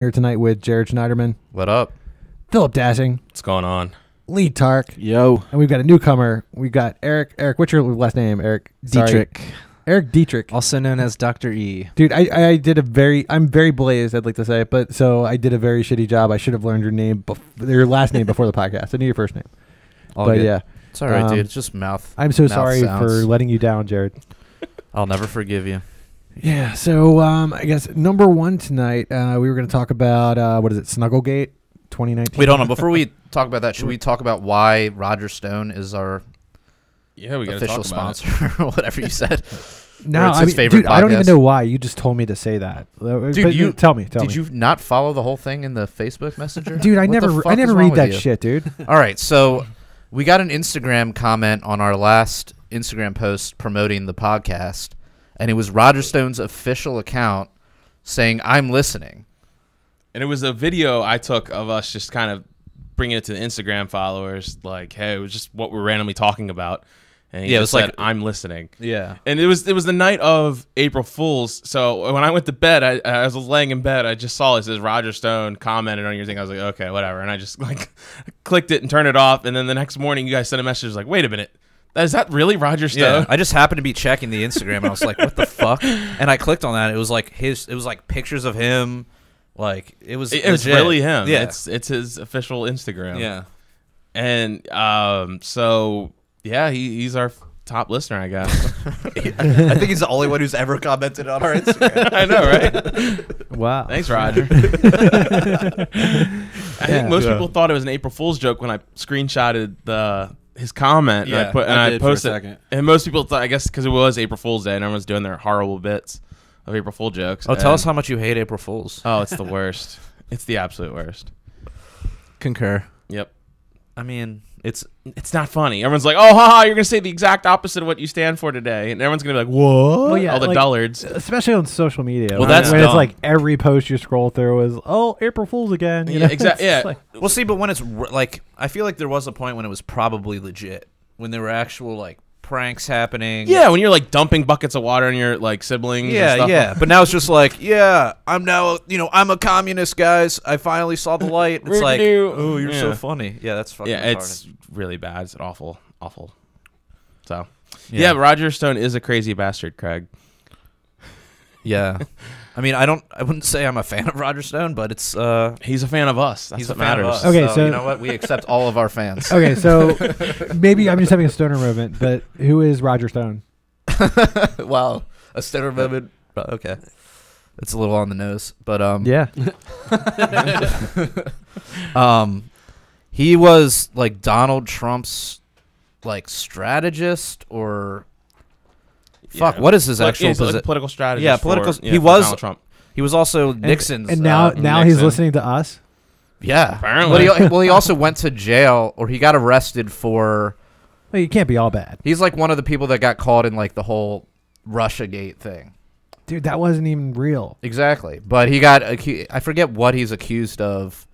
Here tonight with Jared Schneiderman, What up? Philip Dashing, What's going on? Lee Tark, Yo. and we've got a newcomer. We've got Eric. Eric, what's your last name? Eric Dietrich. Eric Dietrich. Also known as Dr. E. Dude, I did I'm very blazed, I'd like to say, but so I did a very shitty job. I should have learned your last name before the podcast. I knew your first name. All but good. yeah. It's all right, dude. It's just mouth. I'm so mouth sorry sounds. for letting you down, Jared. I'll never forgive you. Yeah, so I guess number one tonight, we were going to talk about, what is it, SnuggleGate 2019? Wait, hold on. Before we talk about that, should we talk about why Roger Stone is our We got official to talk about sponsor or whatever you said? No, it's I his mean, favorite dude, I don't even podcast. know why. You just told me to say that. Dude, tell me. Did you not follow the whole thing in the Facebook Messenger? Dude, I What the never fuck is wrong read with that you? shit, dude. All right, so we got an Instagram comment on our last Instagram post promoting the podcast, and it was Roger Stone's official account saying, "I'm listening." And it was a video I took of us just kind of bringing it to the Instagram followers, like, hey, it was just what we're randomly talking about. And he Yeah, it just was said, like- I'm listening. Yeah. And it was the night of April Fool's. So when I went to bed, I was laying in bed. I just saw it says Roger Stone commented on your thing. I was like, okay, whatever. And I just like clicked it and turned it off. And then the next morning, you guys sent a message like, wait a minute. Is that really Roger Stone? Yeah, I just happened to be checking the Instagram and I was like, "What the fuck?" And I clicked on that. It was like pictures of him, like it was. It's legit. really him. Yeah, It's his official Instagram. yeah. And so yeah, he's our top listener, I guess. I think he's the only one who's ever commented on our Instagram. I know, right? Wow. Thanks, Roger. I think most people thought it was an April Fool's joke when I screenshotted his comment. Yeah, and I I did for a posted. second. And most people thought, I guess, because it was April Fool's Day and everyone's doing their horrible bits of April Fool jokes. Oh, tell us how much you hate April Fools. Oh, it's the worst. It's the absolute worst. Concur. Yep. I mean, It's not funny. Everyone's like, oh, haha, you're going to say the exact opposite of what you stand for today. And everyone's going to be like, what? Well, yeah, all the like, dullards. Especially on social media. Well, when that's when it's dumb. like every post you scroll through is, oh, April Fool's again. You know? exactly. It's Yeah. like- well, see, but when it's like, I feel like there was a point when it was probably legit, when there were actual like pranks happening. Yeah, when you're like dumping buckets of water on your like siblings. and Yeah, stuff. yeah. But now it's just like, yeah, I'm now, I'm a communist, guys. I finally saw the light. It's like, oh, you're so Yeah. funny. Yeah, that's fucking Yeah, retarded. it's really bad. It's awful. So, Yeah. yeah, Roger Stone is a crazy bastard, Craig. Yeah. I mean, I wouldn't say I'm a fan of Roger Stone, but it's He's a fan of us. That's he's what a fan matters. of us. Okay, so so- you know what? We accept all of our fans. Okay, so maybe I'm just having a stoner moment, but who is Roger Stone? Wow, a stoner moment. Okay, it's a little on the nose, but Yeah. he was like Donald Trump's like strategist or fuck. Yeah. What is his Like, actual he's like a position? political strategist. Yeah, for- political- yeah, he for was- Donald Trump. He was also Nixon's. And now he's Nixon. listening to us. Yeah, Apparently. Well, he also went to jail, or he got arrested for. Well, you can't be all bad. He's like one of the people that got caught in like the whole Russiagate thing. Dude, that wasn't even real. Exactly, but he got I forget what he's accused of.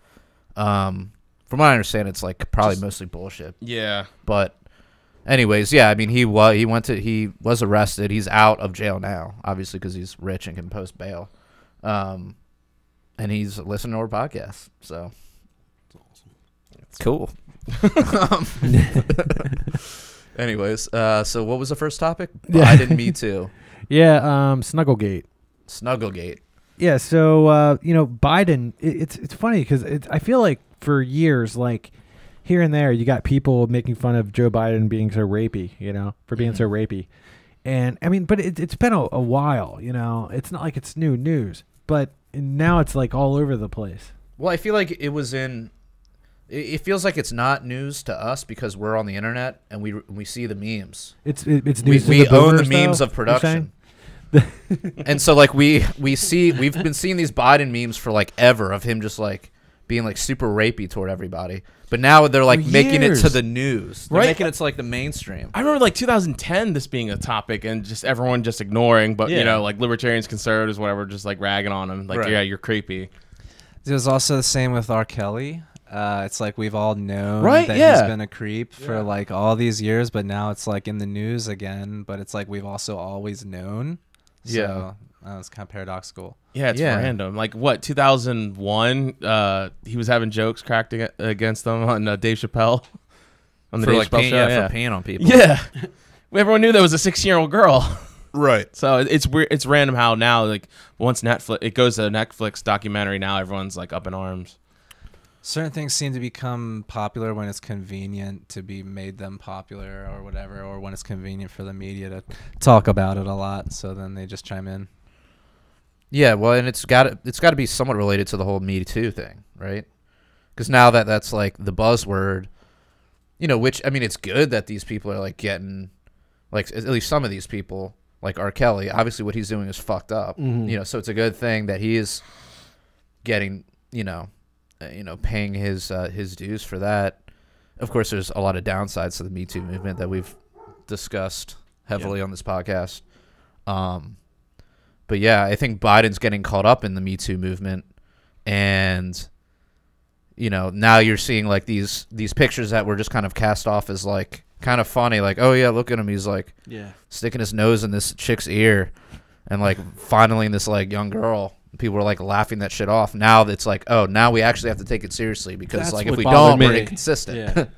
From what I understand, it's like probably mostly bullshit. Yeah. But, anyways, yeah, I mean he was arrested. He's out of jail now, obviously because he's rich and can post bail. And he's listening to our podcast, so it's cool. Anyways, so what was the first topic? Yeah. Biden, Me Too, Yeah, SnuggleGate. SnuggleGate. Yeah, so Biden. It's funny because I feel like for years, like here and there, you got people making fun of Joe Biden being so rapey, for being so rapey, and I mean, but it's been a while, It's not like it's new news, but now it's like all over the place. Well, I feel like it was in. It feels like it's not news to us because we're on the internet and we see the memes. It's news. We to the own the boomers, memes though, of you're production. saying? And so like we've been seeing these Biden memes for like ever of him just like being like super rapey toward everybody. But now they're like For making it to years. the news. They're Right. making it to like the mainstream. I remember like 2010 this being a topic and just everyone just ignoring, but Yeah. like libertarians, conservatives, whatever, just like ragging on him. Like, Right. yeah, you're creepy. It was also the same with R. Kelly. It's like we've all known Right, that yeah. he's been a creep for like all these years, but now it's like in the news again. But it's like we've also always known. Yeah. So it's kind of paradoxical. Yeah, it's random. Like what? 2001. He was having jokes cracked against them on Dave Chappelle on the For Dave like Chappelle show. for peeing on people. Yeah. Everyone knew that was a 16-year-old girl. Right. So it's weird. It's random how now, like, once it goes to a Netflix documentary, now everyone's like up in arms. Certain things seem to become popular when it's convenient to be made them popular or whatever, or when it's convenient for the media to talk about it a lot. So then they just chime in. Yeah, well, and it's got to be somewhat related to the whole Me Too thing, right? Because now that's like the buzzword, which, I mean, it's good that these people are like getting, like, at least some of these people, like R. Kelly, obviously what he's doing is fucked up, so it's a good thing that he is getting, paying his dues for that. Of course, there's a lot of downsides to the Me Too movement that we've discussed heavily on this podcast. But yeah, I think Biden's getting caught up in the Me Too movement, and now you're seeing like these pictures that were just kind of cast off as like kind of funny, like, oh yeah, look at him, he's like sticking his nose in this chick's ear and like fondling this like young girl. People were like laughing that shit off. Now it's like, oh, now we actually have to take it seriously because That's like if what we bothered don't, me. we're inconsistent.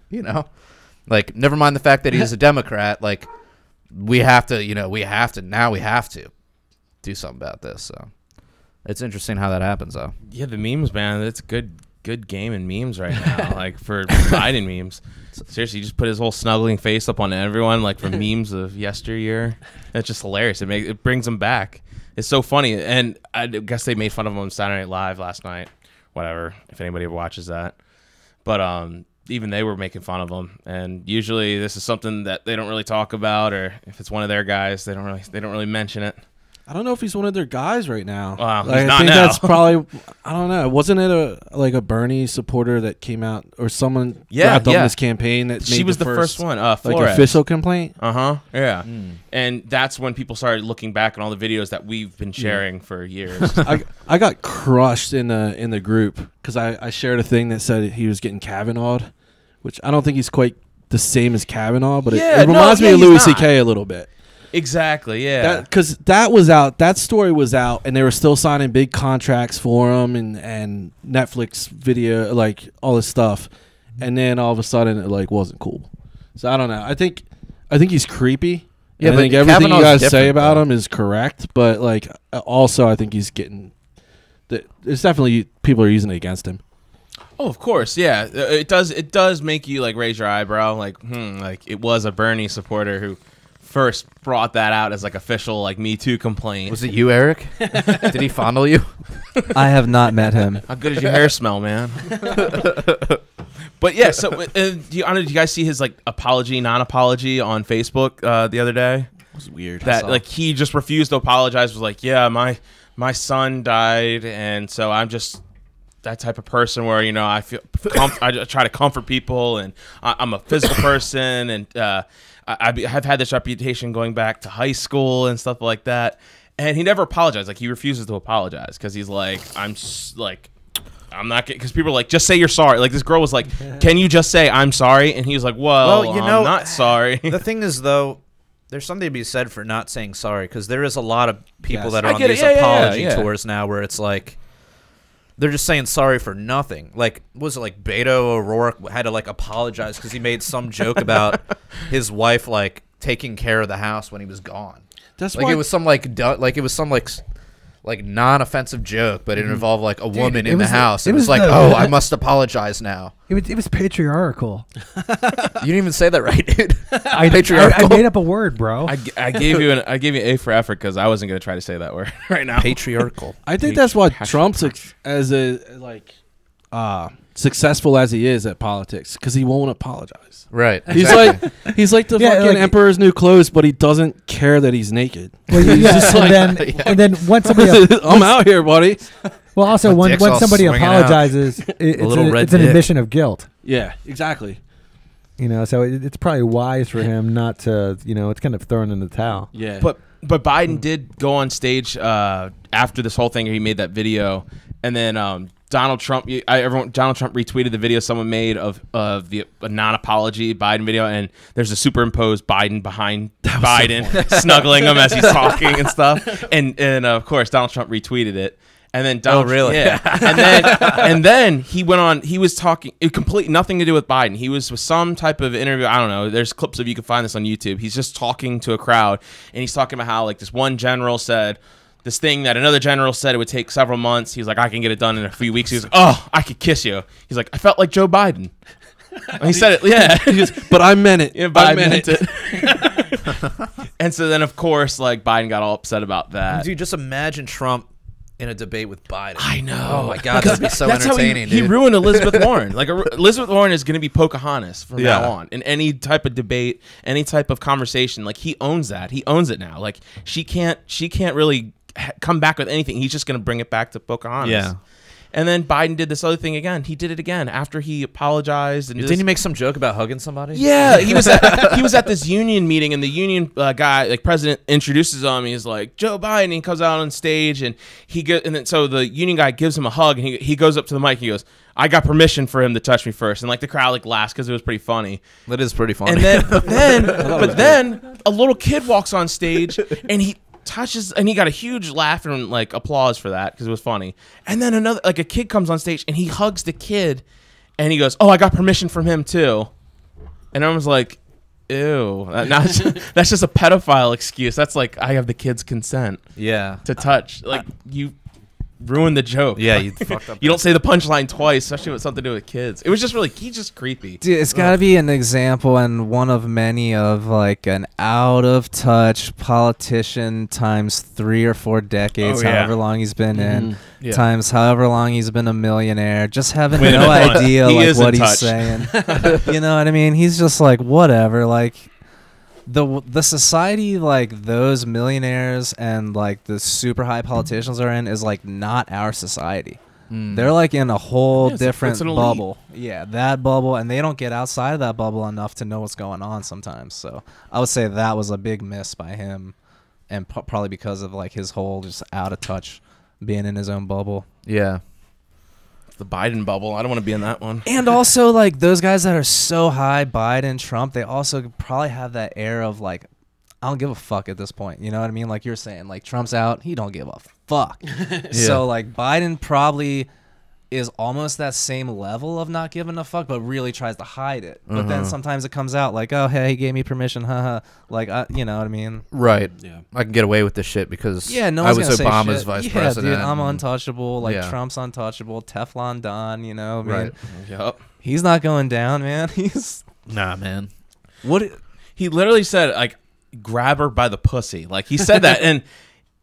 Like never mind the fact that he's a Democrat, like we have to do something about this. So it's interesting how that happens, though. Yeah, the memes, man. It's good game in memes right now. Like for Biden memes. Seriously, you just put his whole snuggling face up on everyone, like from memes of yesteryear. It's just hilarious. It brings him back. It's so funny. And I guess they made fun of him on Saturday Night Live last night. Whatever, if anybody ever watches that. But even they were making fun of him. And usually this is something that they don't really talk about, or if it's one of their guys, they don't really mention it. I don't know if he's one of their guys right now. Wow, like, he's not I think now. that's probably, I don't know. Wasn't it a Bernie supporter that came out, or someone wrapped up in this campaign that she made was the first one, like Flores. official complaint? Yeah. And that's when people started looking back on all the videos that we've been sharing for years. I got crushed in the group because I shared a thing that said he was getting Kavanaugh'd, which I don't think he's quite the same as Kavanaugh, but it reminds me of Louis C.K. a little bit. Exactly, yeah. Because that was out. That story was out, and they were still signing big contracts for him and Netflix video, like all this stuff. And then all of a sudden, it like wasn't cool. So I don't know. I think he's creepy. Yeah, I think everything you guys say about him is correct. But like, also, I think he's getting. There's definitely people are using it against him. Oh, of course, yeah. It does make you like raise your eyebrow, like like it was a Bernie supporter who first brought that out as like official like Me Too complaint. Was it you, Eric? Did he fondle you? I have not met him. How good does your hair smell, man? But yeah, so do you guys see his like apology, non-apology on Facebook the other day? It was weird. That like he just refused to apologize. Was like, yeah, my son died, and so I'm just that type of person where I feel I try to comfort people, and I'm a physical person, and I have had this reputation going back to high school and stuff like that. And he never apologized. Like he refuses to apologize because he's like, I'm not, because people are like, just say you're sorry. Like this girl was like, can you just say I'm sorry? And he was like, well I'm not sorry. The thing is, though, there's something to be said for not saying sorry, because there is a lot of people that are on these apology tours now where it's like they're just saying sorry for nothing. Like, was it like Beto O'Rourke had to like apologize because he made some joke about his wife like taking care of the house when he was gone. That's like why it was some like non-offensive joke, but it involved like a woman in the house. It was like, oh, I must apologize now. It was patriarchal. You didn't even say that right, dude. I made up a word, bro. I gave you an A for effort because I wasn't gonna try to say that word right now. Patriarchal. I think that's why Trump's successful as he is at politics, because he won't apologize. Right. Exactly. He's like the fucking emperor's new clothes, but he doesn't care that he's naked. Well, and then once somebody I'm out here, buddy. Well, also when somebody apologizes, it's an admission of guilt. Yeah, exactly. So it's probably wise for him not to. It's kind of thrown in the towel. Yeah. But Biden did go on stage after this whole thing. He made that video, and then Donald Trump retweeted the video someone made of the non-apology Biden video, and there's a superimposed Biden behind Biden snuggling him as he's talking and stuff, and of course Donald Trump retweeted it. And then Donald, really? Yeah. and then he went on. He was talking. It complete nothing to do with Biden. He was with some type of interview. I don't know. There's clips of, you can find this on YouTube. He's just talking to a crowd, and he's talking about how, like, this one general said this thing that another general said it would take several months. He's like, I can get it done in a few weeks. He was like, oh, I could kiss you. He's like, I felt like Joe Biden. And he said it. Yeah. But I meant it. Yeah, but I meant it. And so then, of course, like, Biden got all upset about that. Dude, just imagine Trump in a debate with Biden. I know. Oh my God, that'd be so entertaining. He dude. ruined Elizabeth Warren. Like, Elizabeth Warren is going to be Pocahontas from now on in any type of debate, any type of conversation. Like, he owns that. He owns it now. Like, she can't really come back with anything. He's just going to bring it back to Pocahontas. Yeah. And then Biden did this other thing again. He did it again after he apologized. And Didn't he make some joke about hugging somebody? Yeah, he was at this union meeting, and the union guy, like, president, introduces him. He's like, Joe Biden. And he comes out on stage, and so the union guy gives him a hug, and he goes up to the mic. And he goes, I got permission for him to touch me first, and, like, the crowd, like, laughs because it was pretty funny. That is pretty funny. And then, but then a little kid walks on stage, and he touches, and he got a huge laugh and, like, applause for that because it was funny. And then a kid comes on stage, and he hugs the kid, and he goes, oh, I got permission from him too. And everyone's like, ew, that's just a pedophile excuse. That's like, I have the kid's consent to touch. Like, you ruined the joke. Yeah, you fucked up. You don't say the punchline twice, especially with something to do with kids. It was just really, he's just creepy. Dude, it's got to be an example and one of many of, like, an out of touch politician times 3 or 4 decades, however long he's been in, times however long he's been a millionaire, just having no idea like what he's saying. You know what I mean? He's just like, whatever, like, the society, like, those millionaires and, like, the super high politicians are in is, like, not our society. They're, like, in a whole different bubble. Yeah, that bubble, and they don't get outside of that bubble enough to know what's going on sometimes. So I would say that was a big miss by him, and probably because of, like, his whole just out of touch, being in his own bubble. Yeah. The Biden bubble. I don't want to be in that one. And also, like, those guys that are so high, Biden, Trump, they also probably have that air of, like, I don't give a fuck at this point. You know what I mean? Like you're saying, like, Trump's out, he don't give a fuck. So, like, Biden probably is almost that same level of not giving a fuck, but really tries to hide it. But then sometimes it comes out like, oh, hey, he gave me permission, haha. Like, you know what I mean? Right. Yeah. I can get away with this shit because no I one's was gonna Obama's say vice shit. president. Dude, I'm untouchable. Like, Trump's untouchable. Teflon Don, you know? Right. Yep. He's not going down, man. Nah, man. He literally said, like, grab her by the pussy. Like, he said that.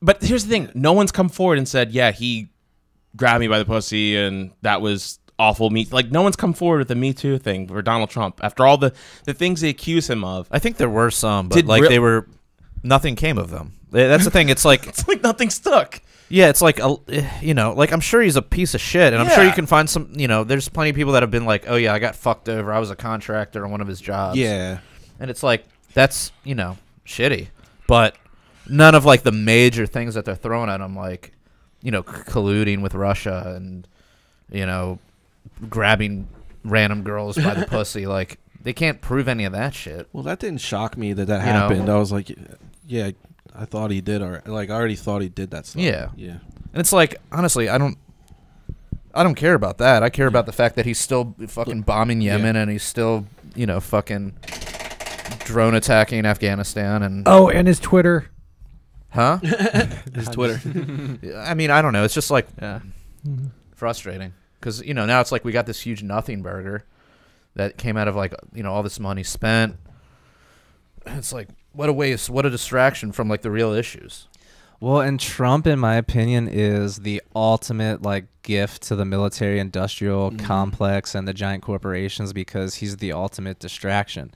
But here's the thing. No one's come forward and said, yeah, he grabbed me by the pussy and that was awful. Like, no one's come forward with the Me Too thing for Donald Trump after all the things they accuse him of. I think there were some, but nothing came of them. That's the thing. It's like it's like nothing stuck. Yeah, it's like, you know, like, I'm sure he's a piece of shit, and I'm sure you can find some, you know, there's plenty of people that have been like, oh yeah, I got fucked over, I was a contractor on one of his jobs. Yeah. And it's like, that's, you know, shitty. But none of, like, the major things that they're throwing at him, like, you know, colluding with Russia and, you know, grabbing random girls by the pussy, like, they can't prove any of that shit. Well, that didn't shock me that happened. I was like, yeah, I thought he did, or like I already thought he did that stuff. Yeah. And it's like, honestly, I don't care about that. I care about the fact that he's still fucking bombing Yemen and he's still, you know, fucking drone attacking Afghanistan and his Twitter. Huh? His Twitter. I mean, I don't know. It's just like frustrating because, you know, now it's like we got this huge nothing burger that came out of, like, you know, all this money spent. It's like, what a waste, what a distraction from, like, the real issues. Well, and Trump, in my opinion, is the ultimate, like, gift to the military-industrial complex and the giant corporations because he's the ultimate distraction.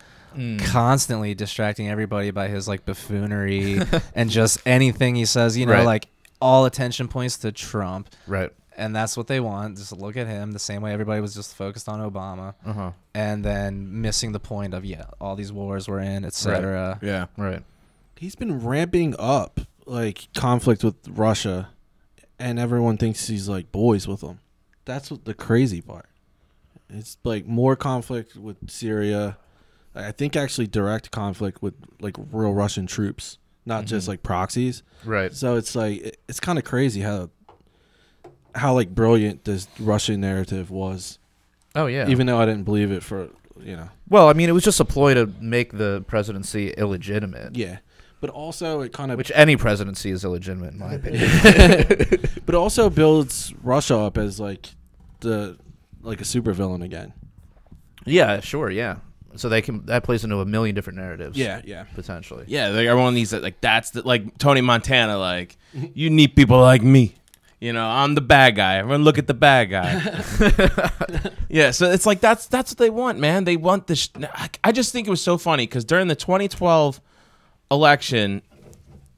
Constantly distracting everybody by his, like, buffoonery and just anything he says, you know, like, all attention points to Trump. Right. And that's what they want. Just look at him the same way everybody was just focused on Obama. And then missing the point of, all these wars we're in, etc. Right. Yeah. Right. He's been ramping up, like, conflict with Russia, and everyone thinks he's, like, boys with them. that's what the crazy part. It's like more conflict with Syria. I think actually direct conflict with like real Russian troops, not just like proxies. Right. So it's like it's kind of crazy how like brilliant this Russian narrative was. Oh yeah. Even though I didn't believe it for Well, I mean, it was just a ploy to make the presidency illegitimate. Yeah. But also it kind of Which any presidency is illegitimate in my opinion. But it also builds Russia up as like a supervillain again. Yeah, sure, yeah. So that plays into a million different narratives. Yeah. Potentially. Yeah, like everyone needs that. Like that's like Tony Montana. Like you need people like me. You know, I'm the bad guy. Everyone look at the bad guy. Yeah, so it's like that's what they want, man. They want this. I just think it was so funny because during the 2012 election,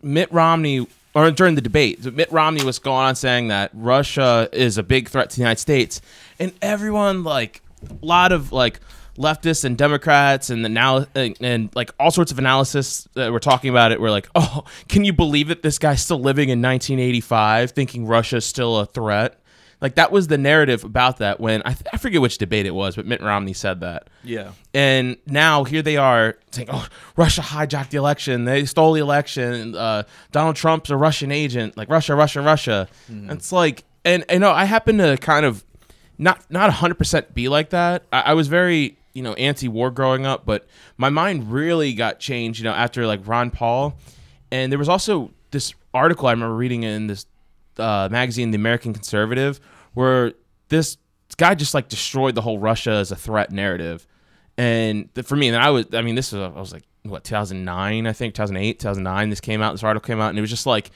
Mitt Romney, or during the debate, Mitt Romney was going on saying that Russia is a big threat to the United States, and everyone, like a lot of like leftists and Democrats and like all sorts of analysis that were talking about it were like, oh, can you believe it? This guy's still living in 1985 thinking Russia's still a threat. Like that was the narrative about that when I forget which debate it was, but Mitt Romney said that. Yeah. And now here they are saying, oh, Russia hijacked the election. They stole the election. Donald Trump's a Russian agent. Like Russia. Mm. It's like, and you know, I happen to kind of not 100% be like that. I was very, anti-war growing up, but my mind really got changed, after like Ron Paul. And there was also this article I remember reading in this magazine, The American Conservative, where this guy just like destroyed the whole Russia as a threat narrative. And for me, and I was like, what, 2009, I think, 2008, 2009, this article came out, and it was just like,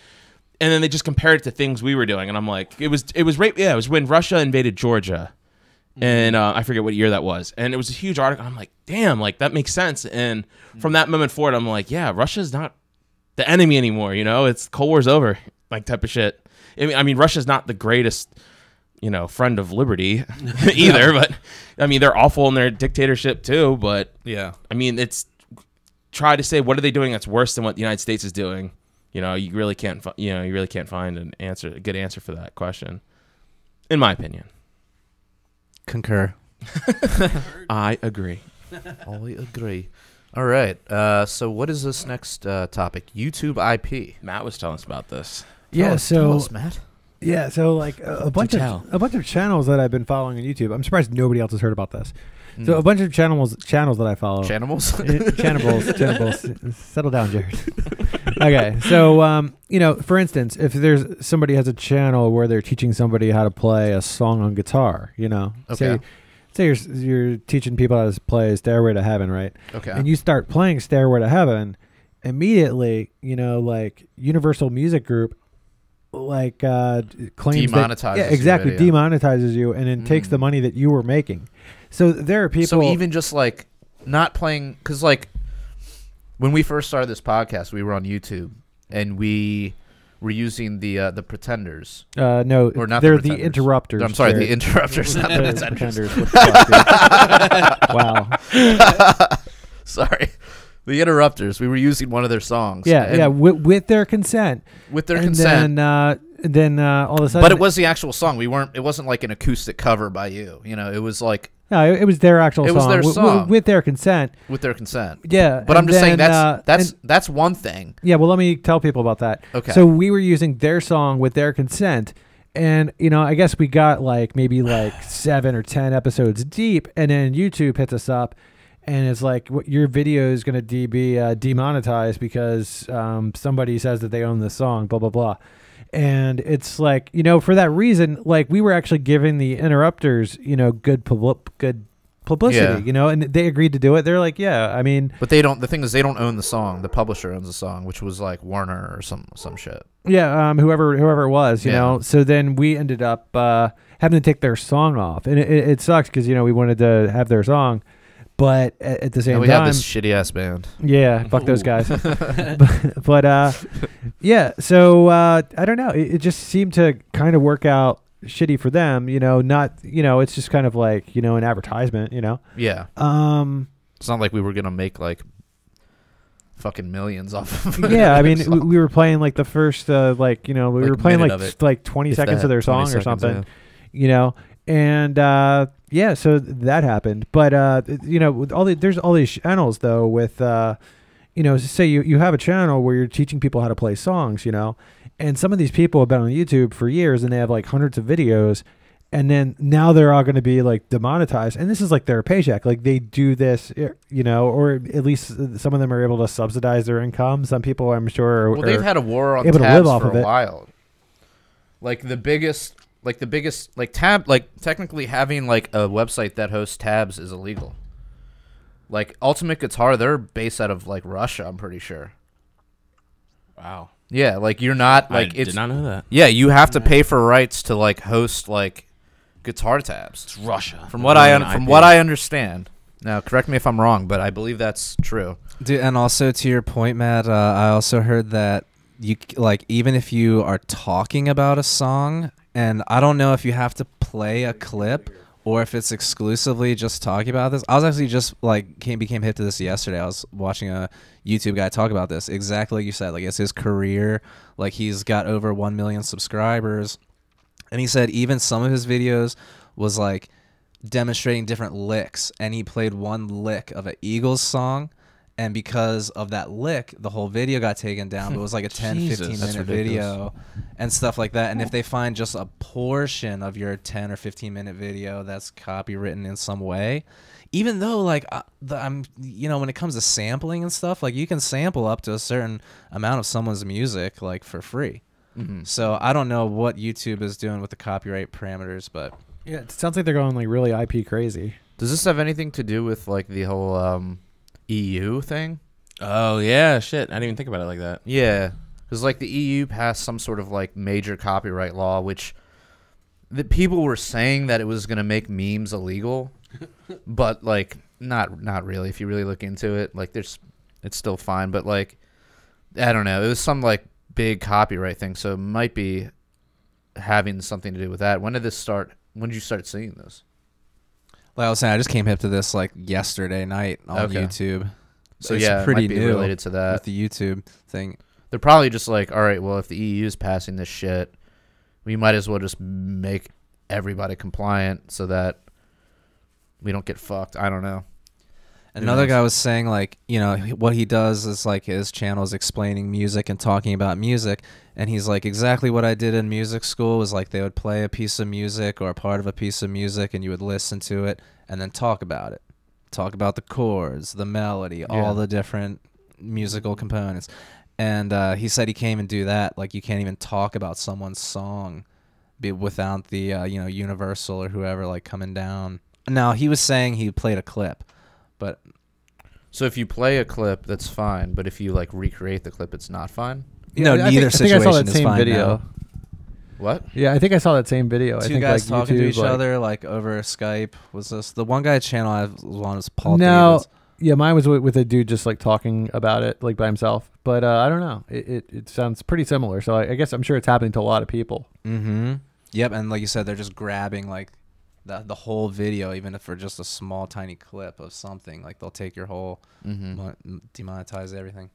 and then they just compared it to things we were doing. And I'm like, it was when Russia invaded Georgia. And I forget what year that was. And it was a huge article. I'm like, damn, like that makes sense. And from that moment forward, I'm like, yeah, Russia's not the enemy anymore. It's Cold War's over, like type of shit. I mean, Russia's not the greatest, friend of liberty either. But I mean, they're awful in their dictatorship too. But yeah, I mean, it's try to say what are they doing that's worse than what the United States is doing. You really can't. You really can't find a good answer for that question, in my opinion. Concur. I agree. I agree. All right. So what is this next topic? YouTube IP. Matt was telling us about this. Yeah. Tell us, Matt. Yeah. So like a bunch of channels that I've been following on YouTube. I'm surprised nobody else has heard about this. So a bunch of channels that I follow. Channels? Channels. Settle down, Jared. Okay. So, for instance, if there's somebody has a channel where they're teaching somebody how to play a song on guitar, Okay. Say you're teaching people how to play Stairway to Heaven, right? Okay. And you start playing Stairway to Heaven, immediately, like Universal Music Group, like claims demonetizes that, exactly, your video. demonetizes you and then takes the money that you were making. So there are people. So even just like not playing, because like when we first started this podcast, we were on YouTube and we were using the Pretenders. No, or not they're the the Interrupters. I'm sorry, Jared. the Interrupters, not the Pretenders. What the fuck, dude? Wow. Sorry. The Interrupters. We were using one of their songs. Yeah, with their consent. With their consent. Then all of a sudden. But it was the actual song. It wasn't like an acoustic cover by you. It was like. No, it was their actual song. It was their song. With their consent. With their consent. Yeah. But I'm just saying that's one thing. Yeah, well, let me tell people about that. Okay. So we were using their song with their consent. And, I guess we got maybe 7 or 10 episodes deep. And then YouTube hits us up. And it's like, your video is going to be demonetized because somebody says that they own this song, blah, blah, blah. And it's like, for that reason, we were actually giving the Interrupters, good publicity, and they agreed to do it. They're like, yeah, I mean. But they don't. The thing is, they don't own the song. The publisher owns the song, which was like Warner or some shit. Yeah, whoever it was, you know. So then we ended up having to take their song off, and it sucks because we wanted to have their song. But at the same time, we have this shitty ass band. Yeah, fuck those guys. but yeah. So I don't know. It just seemed to kind of work out shitty for them. Not it's just kind of like an advertisement. Yeah. It's not like we were gonna make fucking millions off of it. Yeah, I mean, we were playing the first we were playing 20 seconds of their song or something. And yeah, so that happened. But with there's all these channels though with say you have a channel where you're teaching people how to play songs, and some of these people have been on YouTube for years and they have like hundreds of videos, and then now they're all going to be like demonetized, and this is like their paycheck. Like they do this, or at least some of them are able to subsidize their income. Some people, I'm sure, they've had a war on able to tabs live off for of a it. while. Tab, technically having like a website that hosts tabs is illegal. Like Ultimate Guitar, they're based out of like Russia, I'm pretty sure. Wow. Yeah, like you're not like I did not know that. Yeah, you have to pay for rights to like host like guitar tabs. It's Russia. From what I understand. Now, correct me if I'm wrong, but I believe that's true. Dude, and also to your point, Matt, I also heard that you like even if you are talking about a song, and I don't know if you have to play a clip or if it's exclusively just talking about this. I was actually just became hip to this yesterday. I was watching a YouTube guy talk about this, exactly like you said. Like it's his career. Like he's got over 1 million subscribers, and he said even some of his videos was like demonstrating different licks, and he played one lick of an Eagles song, and because of that lick the whole video got taken down. But it was like a 10-15 minute video and stuff like that. And if they find just a portion of your 10 or 15 minute video that's copywritten in some way, even though like when it comes to sampling and stuff, like you can sample up to a certain amount of someone's music like for free. So I don't know what YouTube is doing with the copyright parameters, but yeah, it sounds like they're going like really IP crazy. Does this have anything to do with like the whole EU thing? Oh yeah, shit. I didn't even think about it like that. Yeah, because like the EU passed some sort of like major copyright law, which the people were saying that it was going to make memes illegal, but like not really. If you really look into it, like it's still fine. But like I don't know, it was some like big copyright thing, so it might be having something to do with that. When did this start? When did you start seeing this? like I was saying, I just came hip to this like yesterday night on YouTube. So it's yeah, pretty it might be new related to that. with the YouTube thing. They're probably just like, all right, well, if the EU is passing this shit, we might as well just make everybody compliant so that we don't get fucked. I don't know. Another guy was saying, like, you know, what he does is, like, his channel is explaining music and talking about music. And he's like, exactly what I did in music school was, like, they would play a piece of music or a part of a piece of music, and you would listen to it and then talk about it. Talk about the chords, the melody, all the different musical components. And he said he can't even do that. Like, you can't even talk about someone's song without the, you know, Universal or whoever, like, coming down. Now, he was saying he played a clip. But so if you play a clip, that's fine. But if you like recreate the clip, it's not fine. No, neither situation I saw that is same fine video. now. What? Yeah, I think I saw that same video. I Two think guys like talking YouTube, to each like, other like over Skype. Was this the one guy's channel I was on? Was Paul No, Davis. yeah, mine was with a dude just like talking about it like by himself. But I don't know. It sounds pretty similar. So I guess I'm sure it's happening to a lot of people. Mm-hmm. Yep, and like you said, they're just grabbing like the whole video, even if for just a small tiny clip of something. Like they'll take your whole demonetize everything.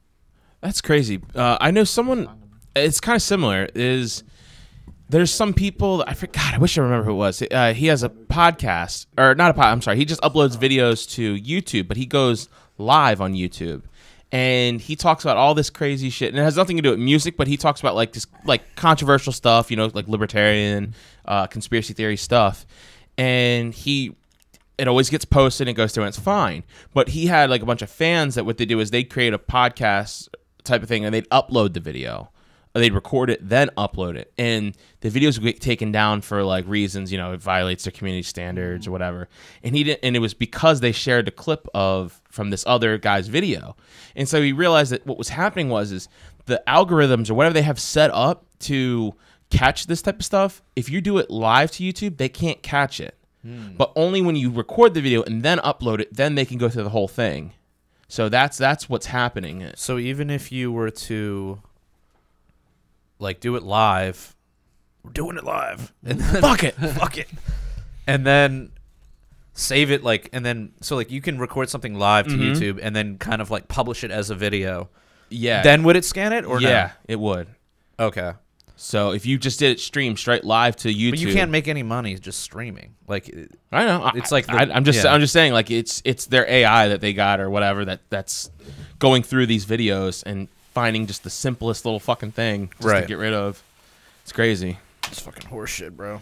That's crazy. I know someone. It's kind of similar. There's some people I forgot. I wish I remember who it was. He has a podcast, or not a pod. I'm sorry. He just uploads videos to YouTube, but he goes live on YouTube, and he talks about all this crazy shit. And it has nothing to do with music, but he talks about like this like controversial stuff, you know, like libertarian, conspiracy theory stuff. And it always gets posted and goes through and it's fine. But he had like a bunch of fans that what they do is they'd create a podcast type of thing and they'd upload the video. They'd record it, then upload it. And the videos would get taken down for like reasons, you know, it violates their community standards or whatever. And it was because they shared a clip from this other guy's video. And so he realized that what was happening is the algorithms or whatever they have set up to catch this type of stuff, if you do it live to YouTube, they can't catch it. But only when you record the video and then upload it, then they can go through the whole thing. So that's what's happening. So even if you were to like do it live, we're doing it live. And then, fuck it. And then save it so like you can record something live to YouTube and then kind of like publish it as a video. Yeah. Then would it scan it or no? Yeah, it would. Okay. So if you just did it stream straight live to YouTube, But you can't make any money just streaming. Like, I know. It's like I'm just saying, like it's their AI that they got or whatever that's going through these videos and finding just the simplest little fucking thing just to get rid of. It's crazy. It's fucking horseshit, bro.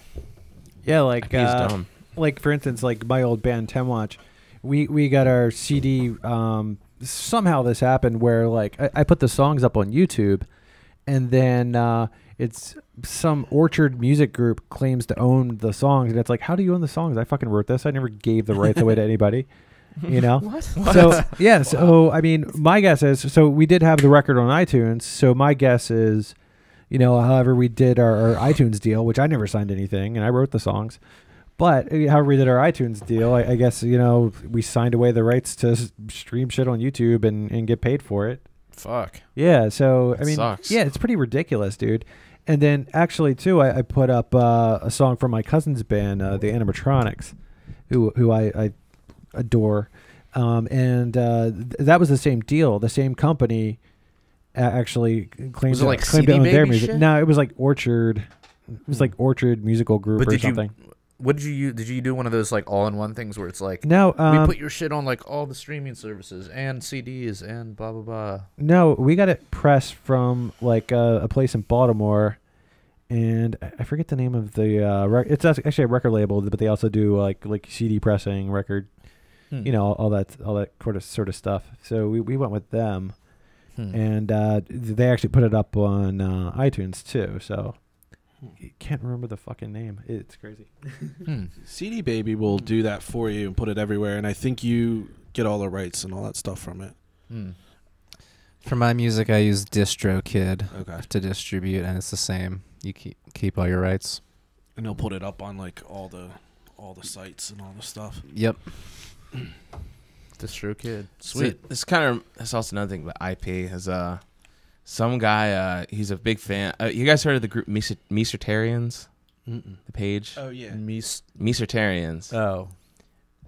Yeah, like He's dumb. like for instance, like my old band Temwatch, we got our CD. Somehow this happened where like I put the songs up on YouTube, and then it's some Orchard music group claims to own the songs, and it's like, how do you own the songs? I fucking wrote this. I never gave the rights away to anybody. You know? What? So yeah, so I mean, my guess is, so we did have the record on iTunes. So my guess is, you know, however we did our iTunes deal, which I never signed anything, and I wrote the songs. But however we did our iTunes deal, I guess, you know, we signed away the rights to stream shit on YouTube and get paid for it. Fuck. Yeah, so I mean, Sucks. yeah, it's pretty ridiculous, dude. And then actually too, I put up a song from my cousin's band, the Animatronics, who I adore, and that was the same deal. The same company actually claimed to own their music. Shit? No, it was like Orchard. It was like Orchard Musical Group But or did something. What did you did you do one of those like all-in-one things where it's like, No, we put your shit on like all the streaming services and CDs and blah blah blah? no, we got it pressed from like a place in Baltimore, and I forget the name of the it's actually a record label, but they also do like CD pressing, record, you know, all that sort of stuff. So we went with them, and they actually put it up on iTunes too. So can't remember the fucking name. It's crazy. CD Baby will do that for you and put it everywhere, and I think you get all the rights and all that stuff from it. For my music, I use DistroKid to distribute, and it's the same. You keep all your rights, and they'll put it up on like all the sites and all the stuff. Yep. DistroKid. Sweet. That's also another thing about IP is some guy, he's a big fan. You guys heard of the group Mesertarians? The page? Oh, yeah. Mesertarians. Oh.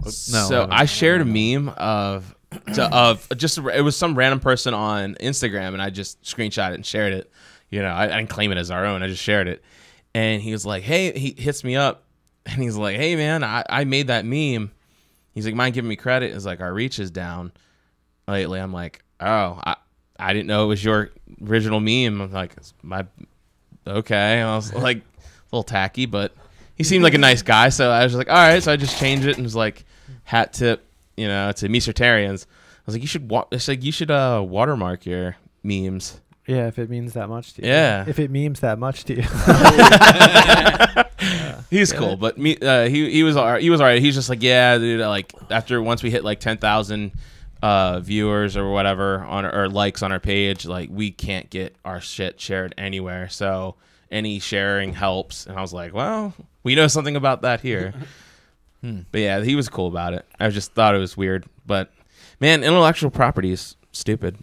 No. So I shared a meme of just, it was some random person on Instagram, and I just screenshot it and shared it. You know, I didn't claim it as our own. I just shared it. And he was like, hey, he hits me up, and he's like, hey, man, I made that meme. He's like, mind giving me credit? It's like, our reach is down lately. I'm like, oh, I didn't know it was your original meme. I'm like, okay. I was like, a little tacky, but he seemed like a nice guy. So I was like, all right. So I just changed it and was like, hat tip, you know, to Mesertarians. I was like, you should watermark your memes. Yeah, if it means that much to you. Yeah. If it memes that much to you. He's cool, but he was all right. He was all right. He's just like, yeah, dude. Like once we hit like 10,000 viewers or whatever or likes on our page, like we can't get our shit shared anywhere. So any sharing helps. And I was like, well, we know something about that here. But yeah, he was cool about it. I just thought it was weird, but man, intellectual property is stupid.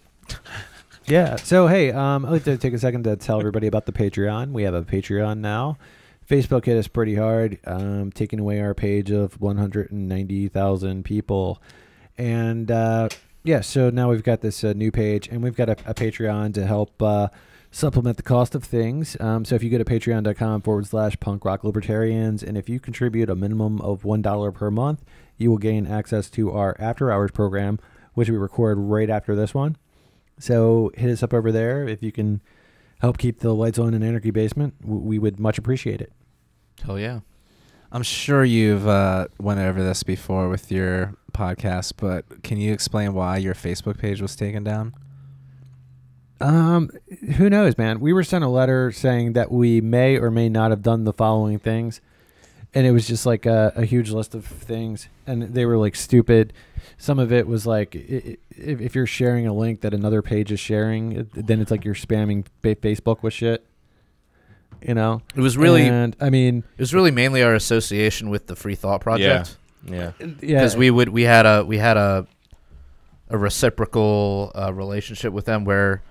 Yeah. So, hey, I'd like to take a second to tell everybody about the Patreon. We have a Patreon now. Facebook hit us pretty hard, taking away our page of 190,000 people. And, yeah, so now we've got this new page, and we've got a Patreon to help supplement the cost of things. So if you go to patreon.com/punkrockliberatorians, and if you contribute a minimum of $1 per month, you will gain access to our After Hours program, which we record right after this one. So hit us up over there. If you can help keep the lights on in Anarchy Basement, we would much appreciate it. Hell yeah. I'm sure you've went over this before with your podcast, but can you explain why your Facebook page was taken down? Who knows, man? We were sent a letter saying that we may or may not have done the following things, and it was just like a huge list of things, and they were like stupid. Some of it was like, if you're sharing a link that another page is sharing, then it's like you're spamming Facebook with shit. You know, It was really, and I mean, it was really mainly our association with the Free Thought Project. Yeah. Because we had a reciprocal relationship with them where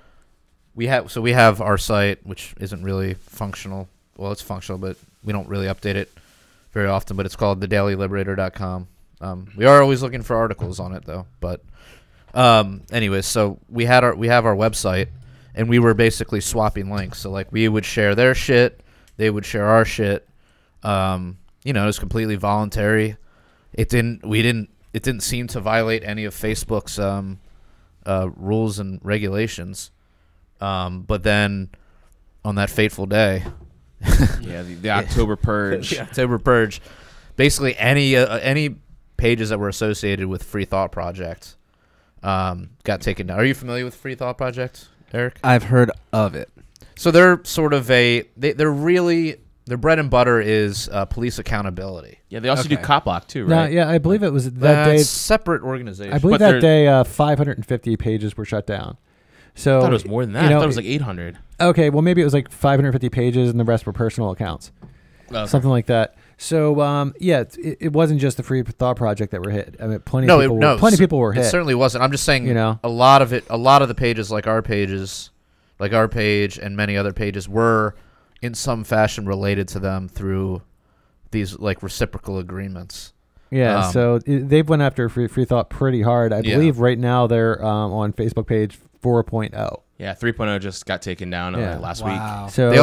we have our site, which isn't really functional. Well, it's functional, but we don't really update it very often. But it's called thedailyliberator.com. We are always looking for articles on it though. But anyways, so we have our website, and we were basically swapping links. So like we would share their shit, they would share our shit. You know, it was completely voluntary. It didn't seem to violate any of Facebook's rules and regulations. But then on that fateful day, the October purge. The October purge. Basically, any pages that were associated with Free Thought Project got taken down. Are you familiar with Free Thought Project, Eric? I've heard of it. So they're sort of their bread and butter is police accountability. Yeah, they also do cop block too, right? Yeah, I believe it was that day. Separate organization. I believe that day 550 pages were shut down. So I thought it was more than that. I thought it was like 800. Okay, well maybe it was like 550 pages and the rest were personal accounts. Okay. Something like that. So it wasn't just the Free Thought Project that were hit. I mean, plenty of people were hit. It certainly wasn't. I'm just saying, a lot of the pages, like our page and many other pages, were in some fashion related to them through these like reciprocal agreements. Yeah, so they've went after Free Thought pretty hard. I believe right now they're on Facebook page 4.0. Yeah, 3.0 just got taken down last week. So they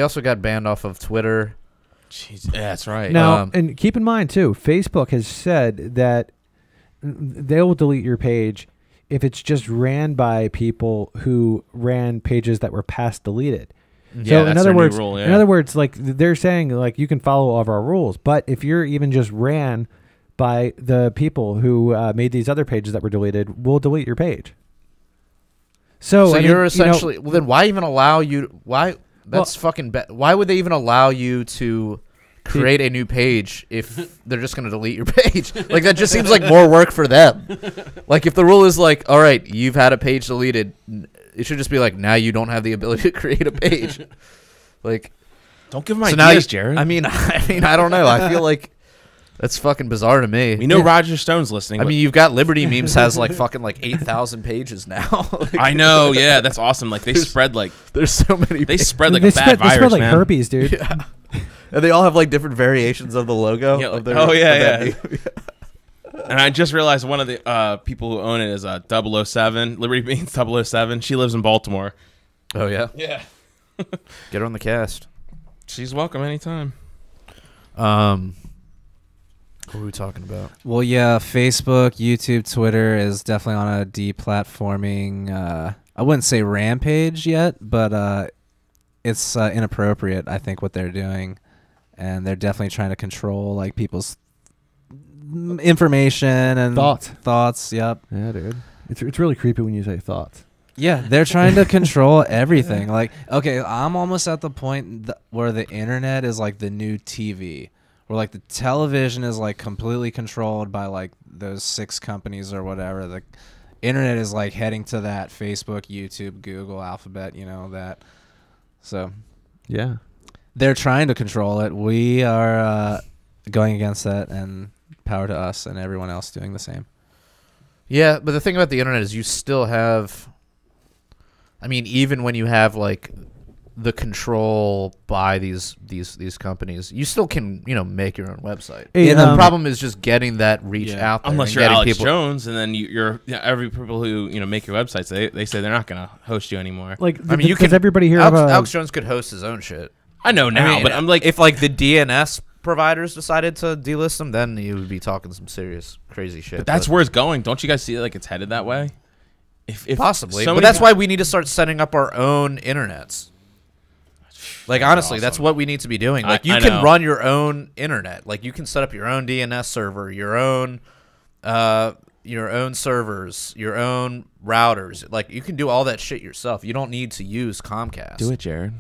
also got banned off of Twitter. Jeez, yeah, that's right. Now, and keep in mind too, Facebook has said that they will delete your page if it's just ran by people who ran pages that were past deleted. Yeah, so in other words, like they're saying, like you can follow all of our rules, but if you're even just ran by the people who made these other pages that were deleted, we'll delete your page. So you're essentially well, then why even allow you? Why that's fucking bad. Why would they even allow you to create a new page if they're just going to delete your page? Like that just seems like more work for them. Like if the rule is like, all right, you've had a page deleted. It should just be like, now you don't have the ability to create a page. Like, don't give them ideas, Jared. I mean, I don't know. I feel like that's fucking bizarre to me. We know Roger Stone's listening. I mean, you've got Liberty Memes has like fucking like 8,000 pages now. Like, I know. Yeah, that's awesome. Like they spread like there's so many. They spread like a bad virus, they spread like man. herpes, dude. Yeah. And they all have like different variations of the logo. Yeah, of their, yeah. And I just realized one of the people who own it is 007. Liberty Beans 007. She lives in Baltimore. Oh, yeah? Yeah. Get her on the cast. She's welcome anytime. What were we talking about? Well, yeah, Facebook, YouTube, Twitter is definitely on a deplatforming, I wouldn't say rampage yet, but it's inappropriate, I think, what they're doing. And they're definitely trying to control like people's information and thoughts. Yep. Yeah, dude. It's really creepy when you say thoughts. Yeah, they're trying to control everything. Like, okay, I'm almost at the point where the internet is like the new TV, where like the television is like completely controlled by like those 6 companies or whatever. The internet is like heading to that: Facebook, YouTube, Google, Alphabet. You know that. So, yeah, they're trying to control it. We are going against that, and power to us and everyone else doing the same. Yeah, but the thing about the internet is you still have, I mean, even when you have like the control by these companies, you still can, make your own website. Hey, the problem is just getting that reach out there. Unless you're Alex Jones, and then you're every people who make your websites, they say they're not going to host you anymore. Like, you can everybody here. Alex Jones could host his own shit. I know now, but I'm like, if like the DNS providers decided to delist them, then you would be talking some serious crazy shit. But that's where it's going. Don't you guys see like it's headed that way? If possibly, but that's why we need to start setting up our own internets. Like honestly, that's what we need to be doing. Like you can run your own internet. Like you can set up your own DNS server, your own servers, your own routers. Like you can do all that shit yourself. You don't need to use Comcast. Do it, Jared.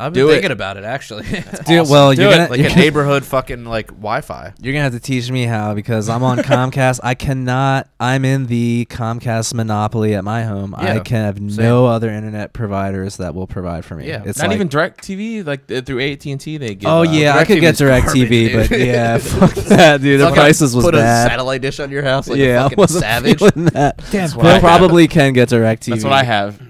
I've been thinking about it actually. Dude, awesome. Well, you're gonna, like a neighborhood fucking like Wi-Fi. You're gonna have to teach me how, because I'm on Comcast. I cannot. I'm in the Comcast monopoly at my home. Yeah, I can have no other internet providers that will provide for me. Yeah, it's not even DirecTV. Like through AT&T, they give. Oh yeah, I could get DirecTV, but yeah, fuck that, dude. The prices was bad. Put a satellite dish on your house, like a fucking savage. That. I probably can get DirecTV. That's what I have.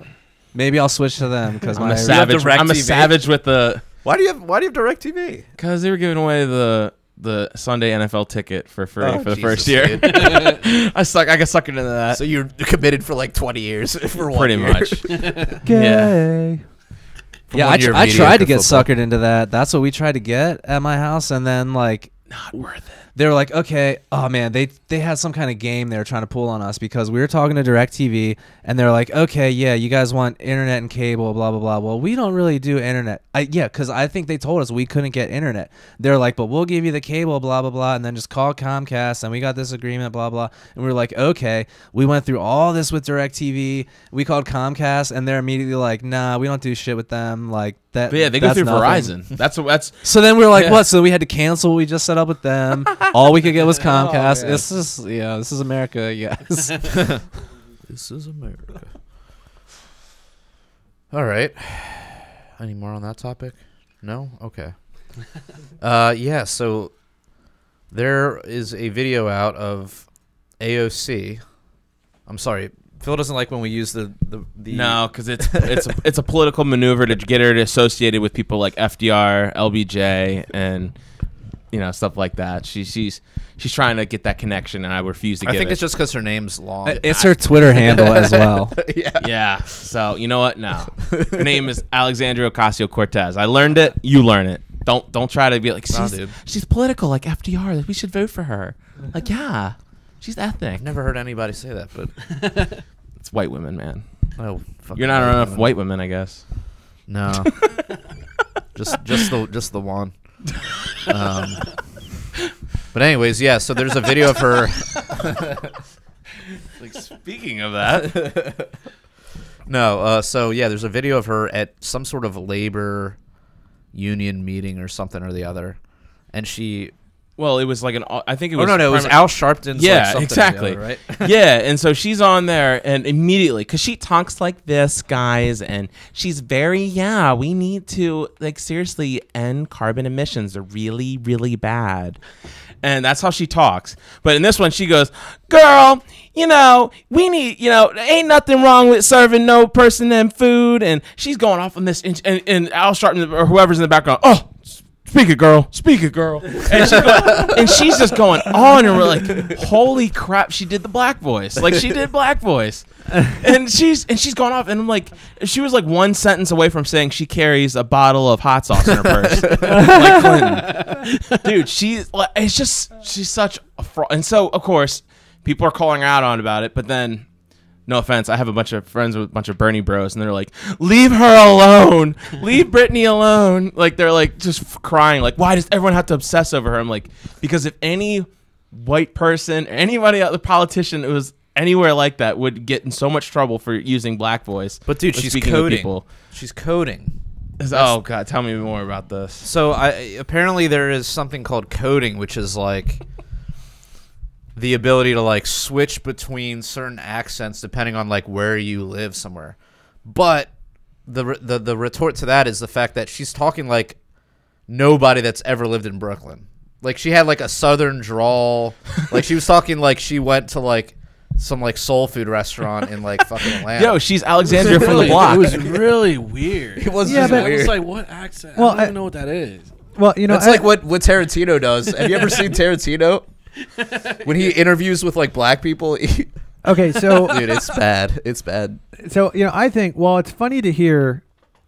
Maybe I'll switch to them because I'm a savage. I'm a savage with the. Why do you have DirecTV? Because they were giving away the the Sunday NFL ticket for free for the Jesus, first year. dude. I got suckered into that. So you're committed for like 20 years for 1 Pretty year. much. Gay. For Yeah, 1 year of I tried to mediocre get football. suckered into that. That's what we tried to get at my house, and then like Not worth it. they were like, okay, oh man, they had some kind of game they were trying to pull on us because we were talking to DirecTV, and they're like, okay, yeah, you guys want internet and cable, blah blah blah. Well, we don't really do internet. Because I think they told us we couldn't get internet. They're like, but we'll give you the cable, blah blah blah, and then just call Comcast, and we got this agreement, blah blah. And we were like, okay. We went through all this with DirecTV. We called Comcast, and they're immediately like, nah, we don't do shit with them. Like that. But yeah, they go that's through nothing. Verizon. That's So then we were like, Yeah. what? So we had to cancel what we just set up with them. All we could get was Comcast. yeah. This is America, yes. This is America. All right. Any more on that topic? No? Okay. Yeah, so there is a video out of AOC. I'm sorry. Phil doesn't like when we use the no, because it's a political maneuver to get her associated with people like FDR, LBJ, and stuff like that. She's trying to get that connection, and I refuse to give it. I think it's just because her name's long. It's her Twitter handle as well. Yeah. So you know what? No, her name is Alexandria Ocasio-Cortez. I learned it. You learn it. Don't try to be like she's political like FDR. Like, we should vote for her. Like, yeah, she's ethnic. I've never heard anybody say that, but It's white women, man. oh, fucking You're not white enough women. white women, I guess. No, just the one. But anyways, yeah. So there's a video of her. Like, speaking of that, No, so yeah, there's a video of her at some sort of labor union meeting or something or the other, and she. well, it was like I think it Oh was. no, it was Al Sharpton's. Yeah, like something or the exactly. other, right? Yeah, and so she's on there, and immediately, because she talks like this, guys, and she's very, we need to, like, seriously end carbon emissions. They're really, really bad. And that's how she talks. But in this one, she goes, girl, we need, ain't nothing wrong with serving no person them food. And she's going off on this, and Al Sharpton, or whoever's in the background, oh, speak it, girl. Speak it, girl. And she's just going on, and we're like, holy crap, she did the black voice. Like, she did black voice. And she's going off, and I'm like, she was like one sentence away from saying she carries a bottle of hot sauce in her purse. Like Clinton. Dude, she's such a fraud. And so, of course, people are calling her out on about it, but then, no offense, I have a bunch of friends with a bunch of Bernie bros, and they're like, leave her alone. Leave Brittany alone. Like, they're like just crying. Like, why does everyone have to obsess over her? I'm like, because if any white person or anybody, other politician who was anywhere like that would get in so much trouble for using black voice. But dude, or she's speaking with coding. people. She's coding. Oh God, tell me more about this. So apparently there is something called coding, which is like the ability to like switch between certain accents depending on like where you live somewhere. But the retort to that is the fact that she's talking like nobody that's ever lived in Brooklyn. Like, she had like a southern drawl. Like, she was talking like she went to like some like soul food restaurant in like fucking Atlanta. Yo, she's Alexandria from the block. It was really weird. It was Yeah, just but- I weird. was like, what accent? Well, I don't even know what that is. Well, That's like what Tarantino does. Have you ever seen Tarantino? When he interviews with like black people, okay, so dude, it's bad. It's bad. so I think while it's funny to hear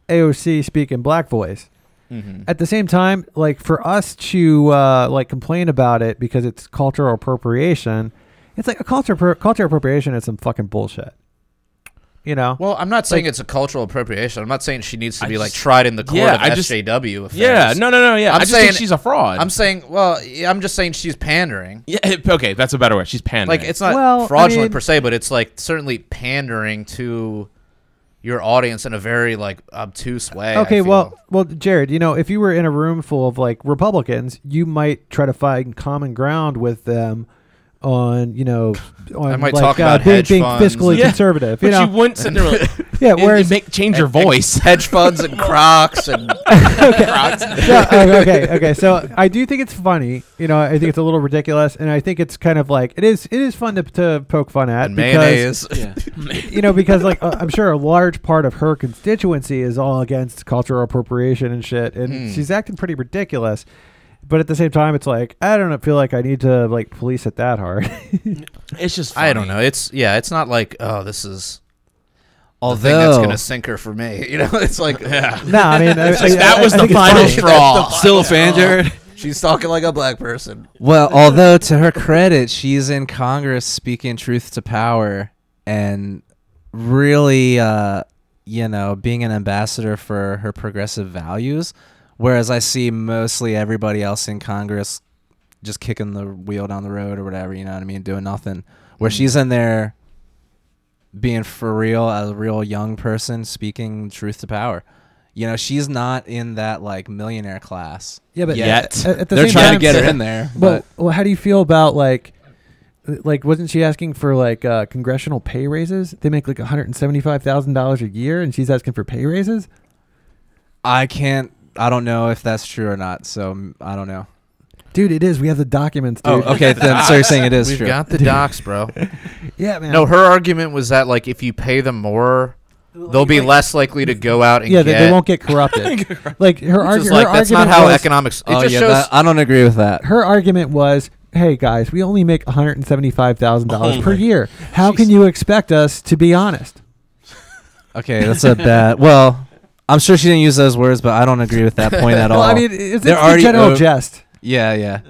AOC speak in black voice, at the same time, like, for us to like complain about it because it's cultural appropriation, it's like a culture appropriation is some fucking bullshit. Well, I'm not saying Like- it's a cultural appropriation. I'm not saying she needs to I be like just- tried in the court yeah, of I just- SJW affairs. Yeah, no, yeah. I'm I just think saying- she's a fraud. I'm saying, well, I'm just saying she's pandering. yeah, okay, that's a better word. She's pandering. Like, it's not Well, I fraudulent mean- per se, but it's like certainly pandering to your audience in a very like obtuse way. I Okay, feel. well, Jared, if you were in a room full of like Republicans, you might try to find common ground with them on, on I might like, talk about being hedge funds. fiscally Yeah, conservative. but you wouldn't sit there like, Yeah, whereas change your voice. hedge funds and Crocs and okay. So I do think it's funny. I think it's a little ridiculous, and I think it's kind of like it is fun to poke fun at and because mayonnaise. because like I'm sure a large part of her constituency is all against cultural appropriation and shit, and she's acting pretty ridiculous. But at the same time, it's like I don't feel like I need to like police it that hard. It's just funny. I don't know. It's not like, oh, this is Although the thing that's gonna sink her for me. You know, it's like, Yeah. No, I mean That was the think it's final funny. straw. Still a fan, Jared? she's talking like a black person. Well, although to her credit, she's in Congress speaking truth to power and really, being an ambassador for her progressive values. Whereas I see mostly everybody else in Congress just kicking the wheel down the road or whatever, you know what I mean, doing nothing. Where she's in there being for real, as a real young person, speaking truth to power. You know, she's not in that like millionaire class. Yeah, but Yet. at the They're same trying time, to get her in there. Well, But how do you feel about like wasn't she asking for like congressional pay raises? They make like $175,000 a year, and she's asking for pay raises. I don't know if that's true or not, so I don't know. Dude, it is. We have the documents, dude. Oh, okay. Then, so you're saying it is We've true. got the docs, bro. Yeah, man. No, her argument was that like if you pay them more, they'll be less likely to go out and yeah, get. they won't get corrupted. Like her, Which is her like argument that's not how was, economics. It Oh just yeah, shows. I don't agree with that. her argument was, hey guys, we only make $175,000 Oh per my- year. How can you expect us to be honest? Okay, that's a bad. Well, I'm sure she didn't use those words, but I don't agree with that point at all. Well, I mean, it's They're a already general o- jest. Yeah,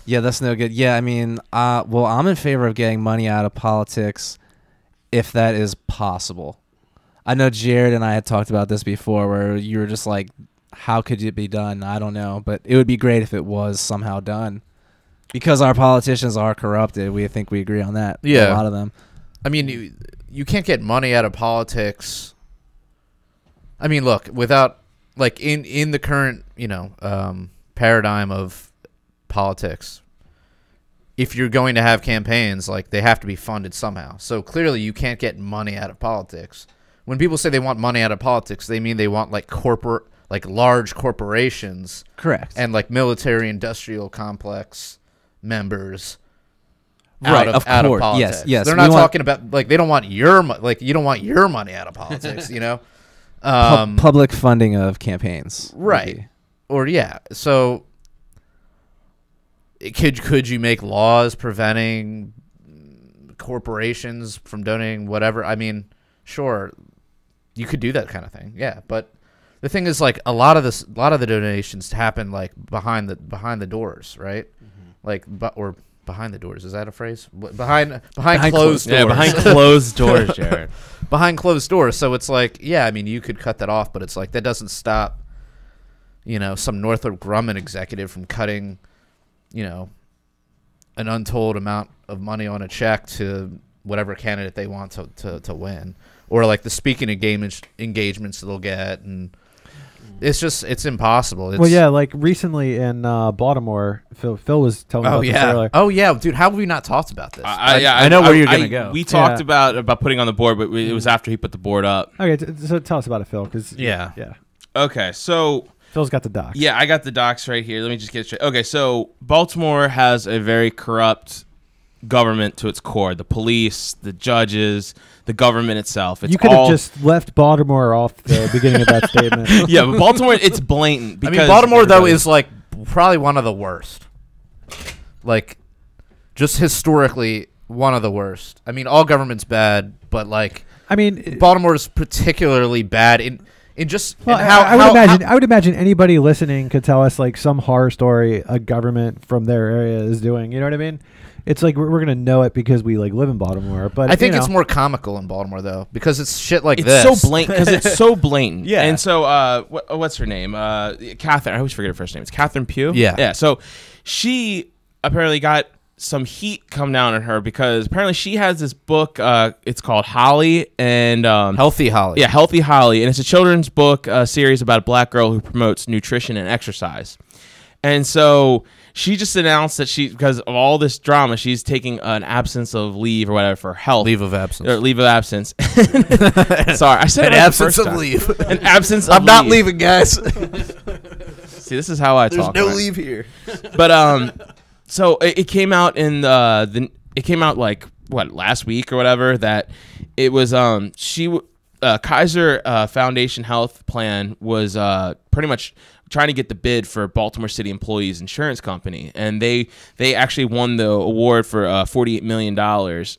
that's no good. Yeah, I mean, well, I'm in favor of getting money out of politics if that is possible. I know Jared and I had talked about this before where you were just like, how could it be done? I don't know, but it would be great if it was somehow done because our politicians are corrupted. We think we agree on that. Yeah. A lot of them. I mean, you can't get money out of politics. I mean, look, without like in the current paradigm of politics, if you're going to have campaigns, like they have to be funded somehow. So clearly, you can't get money out of politics. When people say they want money out of politics, they mean they want like large corporations, Correct. and like military industrial complex members. Right, out of course. politics. Yes. They're not talking about like they don't want your you don't want your money out of politics, you know. Public funding of campaigns. would Right. be- Or yeah. So could you make laws preventing corporations from donating whatever? I mean, sure, you could do that kind of thing. Yeah, but the thing is, like a lot of the donations happen like behind the doors, right? Mm-hmm. Like, or behind the doors, is that a phrase? Behind closed doors. Yeah, behind closed doors, Jared. Behind closed doors. So it's like, yeah, I mean, you could cut that off, but it's like that doesn't stop, some Northrop Grumman executive from cutting, an untold amount of money on a check to whatever candidate they want to win, or like the speaking engagements they'll get, and it's impossible. Well, yeah, like recently in Baltimore, Phil was telling me about this earlier. Oh yeah, dude, how have we not talked about this? I know where you're gonna go. We talked Yeah. about putting on the board, but it was after he put the board up. Okay, so tell us about it, Phil, because Yeah. Okay, so Phil's got the docs. yeah, I got the docs right here. Let me just get it straight. Okay, so Baltimore has a very corrupt government to its core. The police, the judges, the government itself. It's You could have all- just left Baltimore off the beginning of that statement. yeah, but Baltimore, it's blatant. I Because mean, Baltimore though everybody- is like probably one of the worst. Like, just historically, one of the worst. I mean, all government's bad, but like I mean, Baltimore is particularly bad in just well, in how I would imagine anybody listening could tell us like some horror story a government from their area is doing. You know what I mean? It's like we're gonna know it because we like live in Baltimore. But I think it's more comical in Baltimore though, because it's shit like it's this. so blatant because it's so blatant. Yeah. And so, what's her name? Catherine. I always forget her first name. It's Catherine Pugh. Yeah. Yeah. So she apparently got some heat come down on her because apparently she has this book. It's called Holly and Healthy Holly. Yeah, Healthy Holly, and it's a children's book series about a black girl who promotes nutrition and exercise. And so she just announced that because of all this drama, she's taking an absence of leave or whatever for health. Leave of absence. Or leave of absence. Sorry, I said An it right the absence first of time. leave. An absence of I'm not leave. leaving, guys. See, this is how I There's talk. no right? leave here. But so it came out in it came out like what last week or whatever that it was Kaiser Foundation Health Plan was pretty much trying to get the bid for Baltimore City Employees Insurance Company, and they actually won the award for $48 million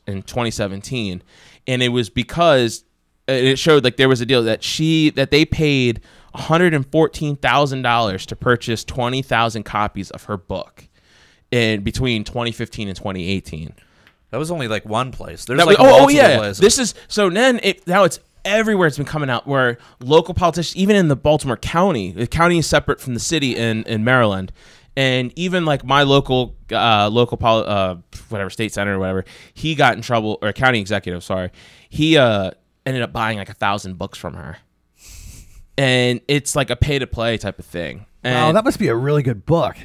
in 2017, and it was because it showed like there was a deal that they paid $114,000 to purchase 20,000 copies of her book in between 2015 and 2018. That was only like one place. There's That like was, multiple yeah. places. This is so then now it's everywhere. It's been coming out where local politicians, even in the Baltimore County, the county is separate from the city in Maryland, and even like my local whatever state senator or whatever, he got in trouble, or county executive, sorry, he ended up buying like 1,000 books from her, and it's like a pay to play type of thing. Wow, that must be a really good book.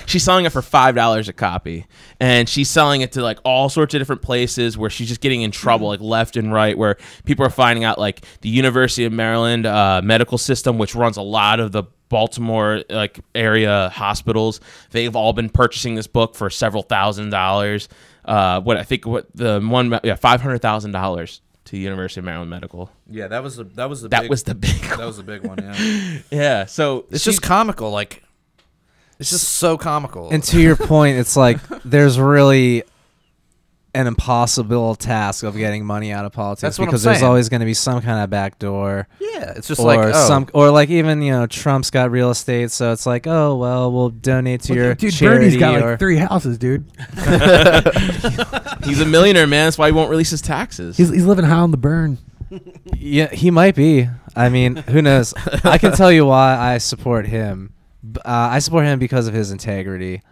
She's selling it for $5 a copy, and she's selling it to like all sorts of different places where she's just getting in trouble, like left and right, where people are finding out, like the University of Maryland medical system, which runs a lot of the Baltimore like area hospitals. They've all been purchasing this book for several $1,000s. $500,000 to University of Maryland Medical. Yeah, that was the big one. Yeah. Yeah. So it's just comical. Like, it's just so comical. And to your point, it's like there's really an impossible task of getting money out of politics. That's what because I'm there's saying. always going to be some kind of backdoor. Yeah, it's just or like, oh. or like even Trump's got real estate, so it's like, oh well, we'll donate to your dude, charity. Bernie's got or, like 3 houses, dude. he's a millionaire, man. That's why he won't release his taxes. He's living high on the burn. Yeah, he might be. I mean, who knows? I can tell you why I support him. I support him because of his integrity,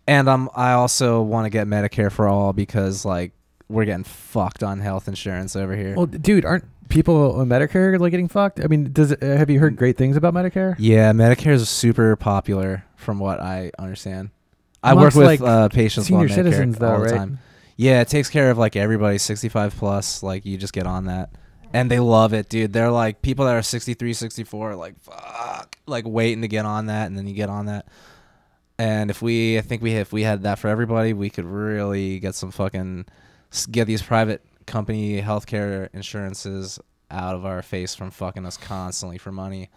and I also want to get Medicare for all because like we're getting fucked on health insurance over here. Well, dude, aren't people on Medicare like getting fucked? I mean, have you heard great things about Medicare? Yeah, Medicare is super popular from what I understand. I Amongst, work with like, patients senior on Medicare citizens, though, all the right? time. Yeah, it takes care of like everybody 65 plus. Like you just get on that. And they love it, dude. They're like people that are 63, 64 are like, fuck, like waiting to get on that, and then you get on that. And if we had that for everybody, we could really get these private company healthcare insurances out of our face from fucking us constantly for money.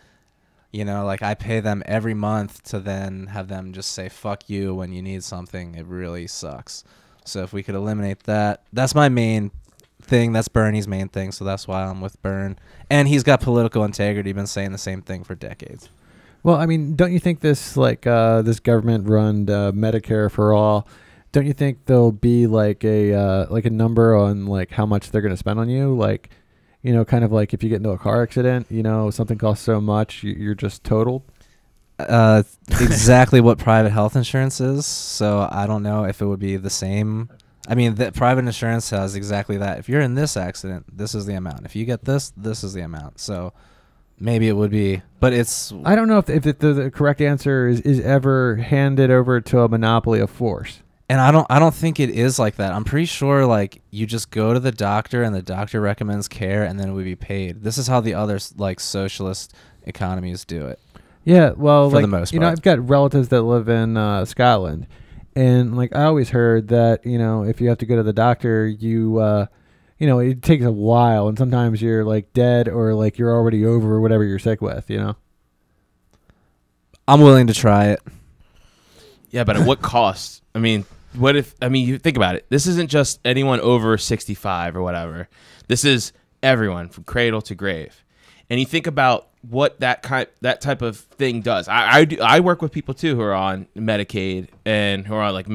Like I pay them every month to then have them just say fuck you when you need something. It really sucks. So if we could eliminate that, that's my main thing. That's Bernie's main thing. So that's why I'm with Bern. And he's got political integrity. Been saying the same thing for decades. Well, I mean, don't you think this this government-run Medicare for all? Don't you think there'll be like a number on like how much they're going to spend on you? Like, kind of like if you get into a car accident, something costs so much, you're just totaled. Exactly what private health insurance is. So I don't know if it would be the same. I mean, the private insurance has exactly that. If you're in this accident, this is the amount. If you get this is the amount. So maybe it would be, but it's. I don't know if the correct answer is ever handed over to a monopoly of force. And I don't think it is like that. I'm pretty sure like you just go to the doctor and the doctor recommends care and then it would be paid. This is how the other like socialist economies do it. Yeah, well, for the most part. I've got relatives that live in Scotland, and like I always heard that if you have to go to the doctor, it takes a while, and sometimes you're like dead or like you're already over whatever you're sick with. I'm willing to try it. Yeah, but at what cost? I mean, you think about it. This isn't just anyone over 65 or whatever. This is everyone from cradle to grave. And you think about what that type of thing does. I work with people too who are on Medicaid and who are on like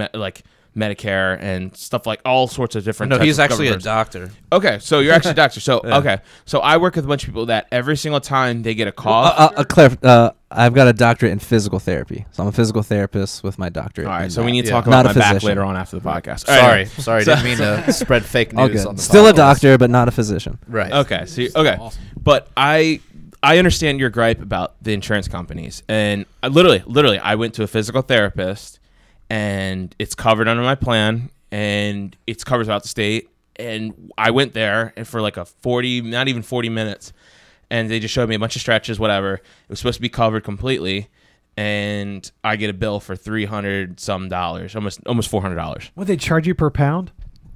Medicare and stuff, like all sorts of different. No, types he's of actually a governments. doctor. Okay, so you're actually a doctor. So Yeah. okay, so I work with a bunch of people that every single time they get a call. Claire, I've got a doctorate in physical therapy, so I'm a physical therapist with my doctorate. All right, in so that. we need to Yeah. talk Not about a my back physician. later on after the podcast. Sorry, didn't mean to spread fake All news good. on the Still a podcast. doctor, but not a physician. Right. Okay. Okay. Awesome. But I understand your gripe about the insurance companies, and I literally, I went to a physical therapist, and it's covered under my plan, and it's covered throughout the state. And I went there, and for like not even 40 minutes, and they just showed me a bunch of stretches, whatever. It was supposed to be covered completely, and I get a bill for $300 some, almost $400. What, they charge you per pound?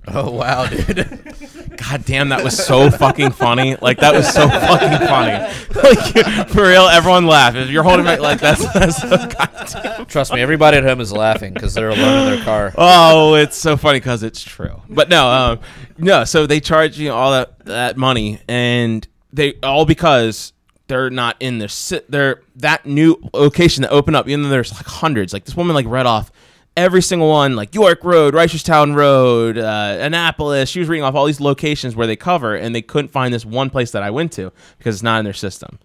Oh wow, dude. God damn, that was so fucking funny. Like that was so fucking funny. Like for real, everyone laughed. If you're holding back, like that's so goddamn. Trust me, everybody at home is laughing because they're alone in their car. Oh, it's so funny because it's true. But no, no. So they charge you all that money, and they all because they're not in they're that new location that opened up. Even though there's like hundreds. Like this woman like read off every single one, like York Road, Reisterstown Road, Annapolis. She was reading off all these locations where they cover, and they couldn't find this one place that I went to because it's not in their system.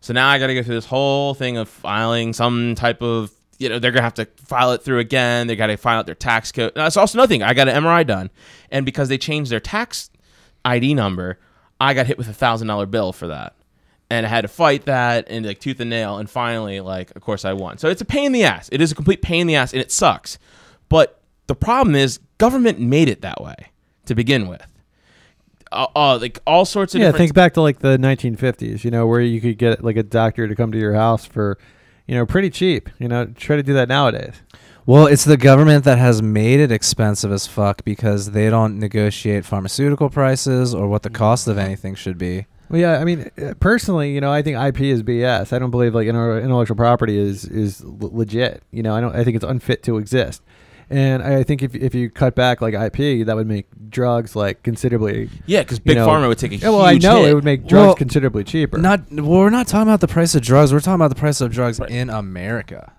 So now I got to go through this whole thing of filing some type of, they're going to have to file it through again. They got to file out their tax code. That's also another thing. I got an MRI done, and because they changed their tax ID number, I got hit with $1,000 bill for that. And I had to fight that and like tooth and nail, and finally, like, of course, I won. So it's a pain in the ass. It is a complete pain in the ass, and it sucks. But the problem is, government made it that way to begin with. Like all sorts of different. Think back to like the 1950s. Where you could get like a doctor to come to your house for, pretty cheap. Try to do that nowadays. Well, it's the government that has made it expensive as fuck because they don't negotiate pharmaceutical prices or what the cost of anything should be. Well, yeah, I mean, personally, I think IP is BS. I don't believe like intellectual property is legit. I think it's unfit to exist. And I think if you cut back like IP, that would make drugs like considerably. Yeah, because big pharma would take a huge well, I know hit. it would make drugs considerably cheaper. We're not talking about the price of drugs. We're talking about the price of drugs in America.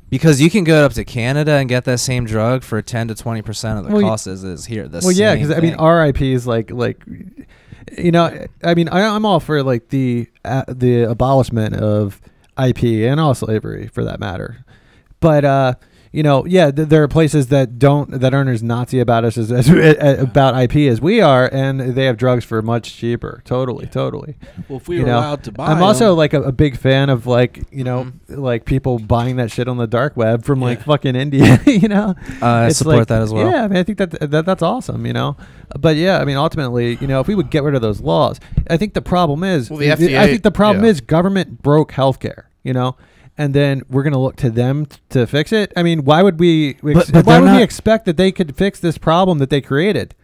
Because you can go up to Canada and get that same drug for 10 to 20% of the cost as is here. Well, yeah, because I mean, our IP is like. I mean, I'm all for like the abolishment of IP and all slavery for that matter, but there are places that aren't as Nazi about us as about IP as we are, and they have drugs for much cheaper. Totally. Well, if we were allowed to buy, I'm also like a big fan of like like people buying that shit on the dark web from like fucking India. I support that as well. Yeah, I mean, I think that's awesome. But yeah, I mean, ultimately, if we would get rid of those laws, I think the problem is, well, the FDA, I think the problem is government broke healthcare. And then we're going to look to them to fix it. I mean, why would we? Why would we expect that they could fix this problem that they created?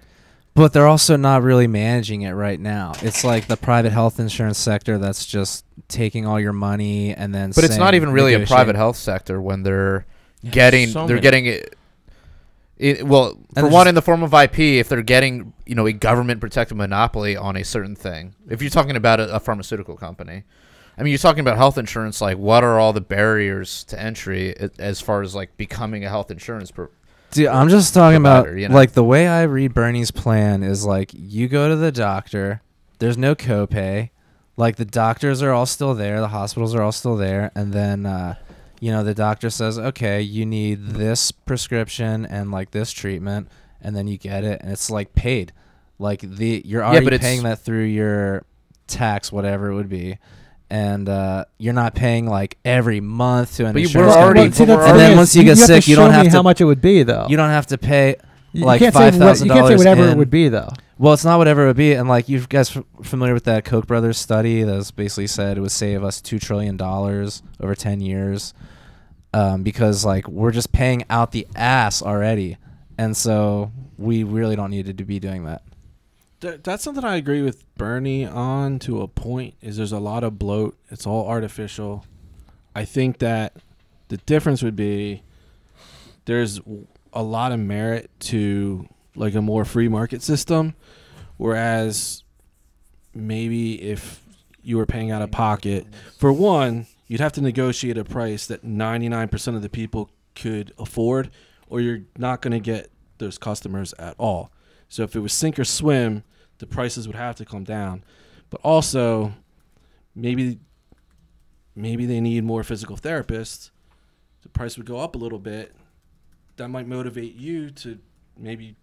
But they're also not really managing it right now. It's like the private health insurance sector that's just taking all your money and then. But it's not even really a private health sector when they're getting it. Well, for one, in the form of IP, if they're getting a government protected monopoly on a certain thing. If you're talking about a pharmaceutical company. I mean, you're talking about health insurance. Like, what are all the barriers to entry as far as like becoming a health insurance Dude, I'm just talking about like the way I read Bernie's plan is like you go to the doctor, there's no copay, like the doctors are all still there, the hospitals are all still there, and then the doctor says, okay, you need this prescription and like this treatment, and then you get it, and it's like paid, like you're already paying that through your tax, whatever it would be. And you're not paying like every month to an insurance company. And then once you get sick, you don't have to. How much it would be though? You don't have to pay like $5,000. You can't say whatever it would be though. Well, it's not whatever it would be. And like you guys familiar with that Koch brothers study that's basically said it would save us $2 trillion over 10 years, because like we're just paying out the ass already, and so we really don't need to be doing that. That's something I agree with Bernie on to a point. Is there's a lot of bloat. It's all artificial. I think that the difference would be there's a lot of merit to like a more free market system, whereas maybe if you were paying out of pocket, for one, you'd have to negotiate a price that 99% of the people could afford, or you're not going to get those customers at all. So if it was sink or swim, the prices would have to come down. But also, maybe they need more physical therapists. The price would go up a little bit. That might motivate you to maybe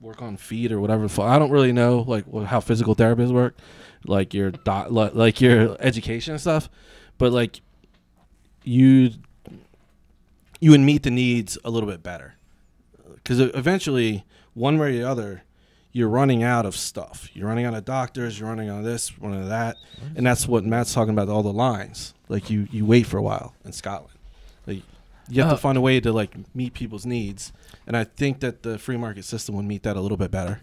work on feet or whatever. I don't really know like how physical therapists work, like your education and stuff. But like you would meet the needs a little bit better, because eventually, one way or the other, you're running out of stuff. You're running out of doctors. You're running out of this, running out of that. And that's what Matt's talking about, all the lines. Like, you wait for a while in Scotland. Like, you have to find a way to, like, meet people's needs. And I think that the free market system would meet that a little bit better.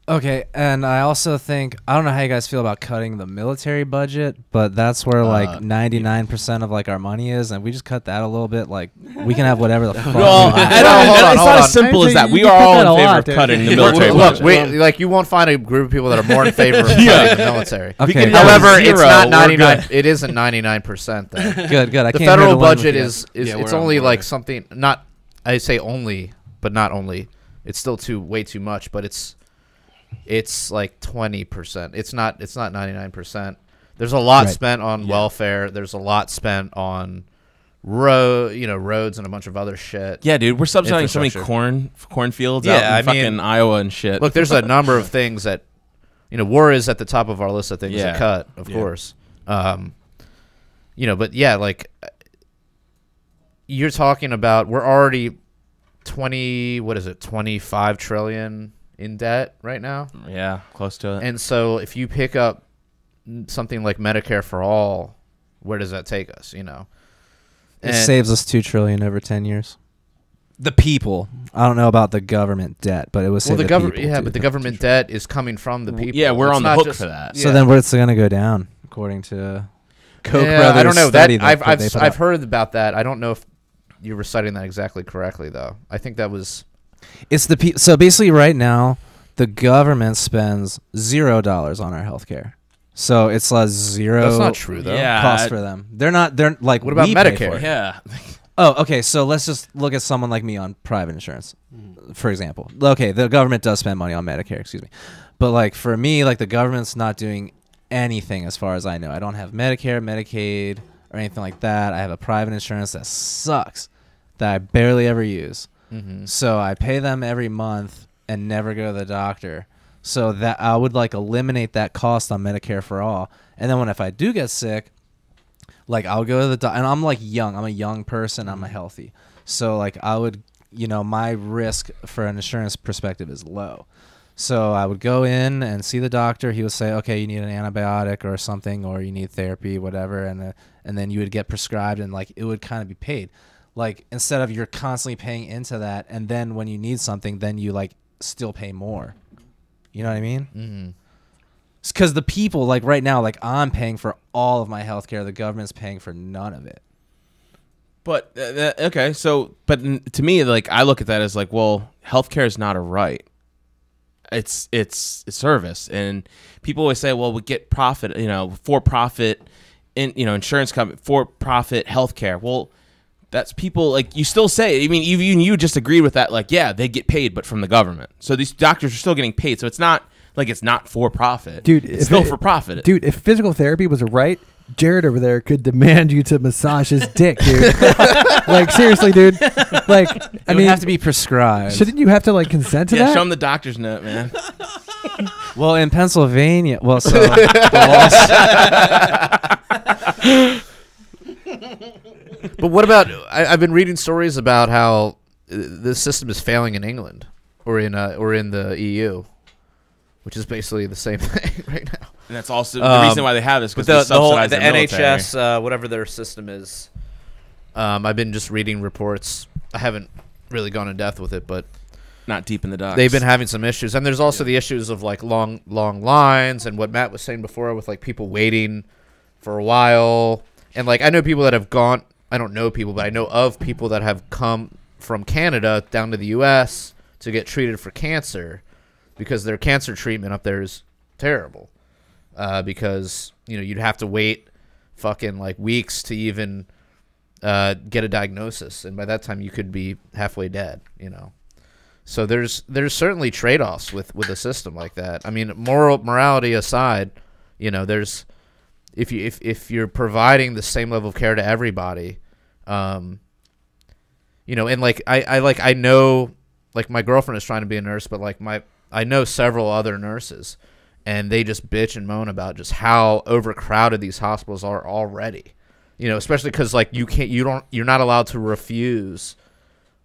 Okay, and I also think, I don't know how you guys feel about cutting the military budget, but that's where like 99% of like our money is, and we just cut that a little bit. Like we can have whatever the fuck. Well, we want. it's not as simple as that. We are all in favor of cutting the military Look, budget. like you won't find a group of people that are more in favor of cutting the military. Okay. However, it's Zero, not we're 99. good. It isn't 99%. Though. Good. I The came here to federal learn budget with you. is Yeah, it's we're on only board. like something. Not I say only, but not only. It's still way too much, but it's like 20%. It's not 99%. There's a lot spent on welfare. There's a lot spent on roads and a bunch of other shit. Yeah, dude, we're subsidizing so many Infrastructure. cornfields Yeah, out in I fucking mean, Iowa and shit. Look, there's a number of things that war is at the top of our list of things to Yeah. cut, of course. But yeah, like you're talking about, we're already 25 trillion in debt right now. Yeah, close to it. And so if you pick up something like Medicare for all, where does that take us, It And- saves us $2 trillion over 10 years. The people. I don't know about the government debt, but it was Well, the government, but the government debt is coming from the people. Yeah, we're It's on the not hook just- for that. So yeah. then what's going to go down according to Koch Yeah, brothers? I don't know. Study That they put I've out. heard about that. I don't know if you were citing that exactly correctly, though. I think that was. It's the so basically right now the government spends $0 on our healthcare. So it's a zero. That's not true, though. Yeah. cost for them. They're like. What about we pay Medicare? for it. Yeah. Oh, okay. So let's just look at someone like me on private insurance, for example. Okay, the government does spend money on Medicare, excuse me, but like for me, like the government's not doing anything as far as I know. I don't have Medicare, Medicaid, or anything like that. I have a private insurance that sucks, that I barely ever use. Mm-hmm. So I pay them every month and never go to the doctor. So that I would like eliminate that cost on Medicare for all. And then if I do get sick, like I'll go to the doctor, and I'm like young. I'm a young person. I'm a healthy. So like I would, my risk for an insurance perspective is low. So I would go in and see the doctor. He would say, okay, you need an antibiotic or something, or you need therapy, whatever. And then you would get prescribed, and like it would kind of be paid. Like instead of you're constantly paying into that, and then when you need something, then you like still pay more. You know what I mean? Mm-hmm. Because the people, like right now, like I'm paying for all of my healthcare. The government's paying for none of it. But okay, so to me, like I look at that as like, well, healthcare is not a right. It's a service, and people always say, well, we get profit, for profit, insurance company, for profit healthcare. Well, that's people like you still say. I mean, even you just agreed with that. Like, yeah, they get paid, but from the government. So these doctors are still getting paid. So it's not like it's not for profit, Dude. It's still for profit, Dude. If physical therapy was a right, Jared over there could demand you to massage his dick, dude. Like seriously, dude. Like I mean, have to be prescribed. Shouldn't you have to like consent to Yeah, that? show them the doctor's note, man. Well, in Pennsylvania, But what about? I've been reading stories about how the system is failing in England or in the EU, which is basically the same thing right now. And that's also the reason why they have this, because But the whole subsidize the military. NHS, whatever their system is, I've been just reading reports. I haven't really gone in depth with it, but Not deep in the docks. they've been having some issues, and there's also the issues of like long lines, and what Matt was saying before with like people waiting for a while, and like I know people that have gone. I don't know people, but I know of people that have come from Canada down to the U.S. to get treated for cancer because their cancer treatment up there is terrible. Because you'd have to wait fucking like weeks to even get a diagnosis, and by that time you could be halfway dead. So there's certainly trade-offs with a system like that. I mean, morality aside, there's if you're providing the same level of care to everybody, and like I know, like my girlfriend is trying to be a nurse, but like I know several other nurses, and they just bitch and moan about just how overcrowded these hospitals are already. Especially because like you're not allowed to refuse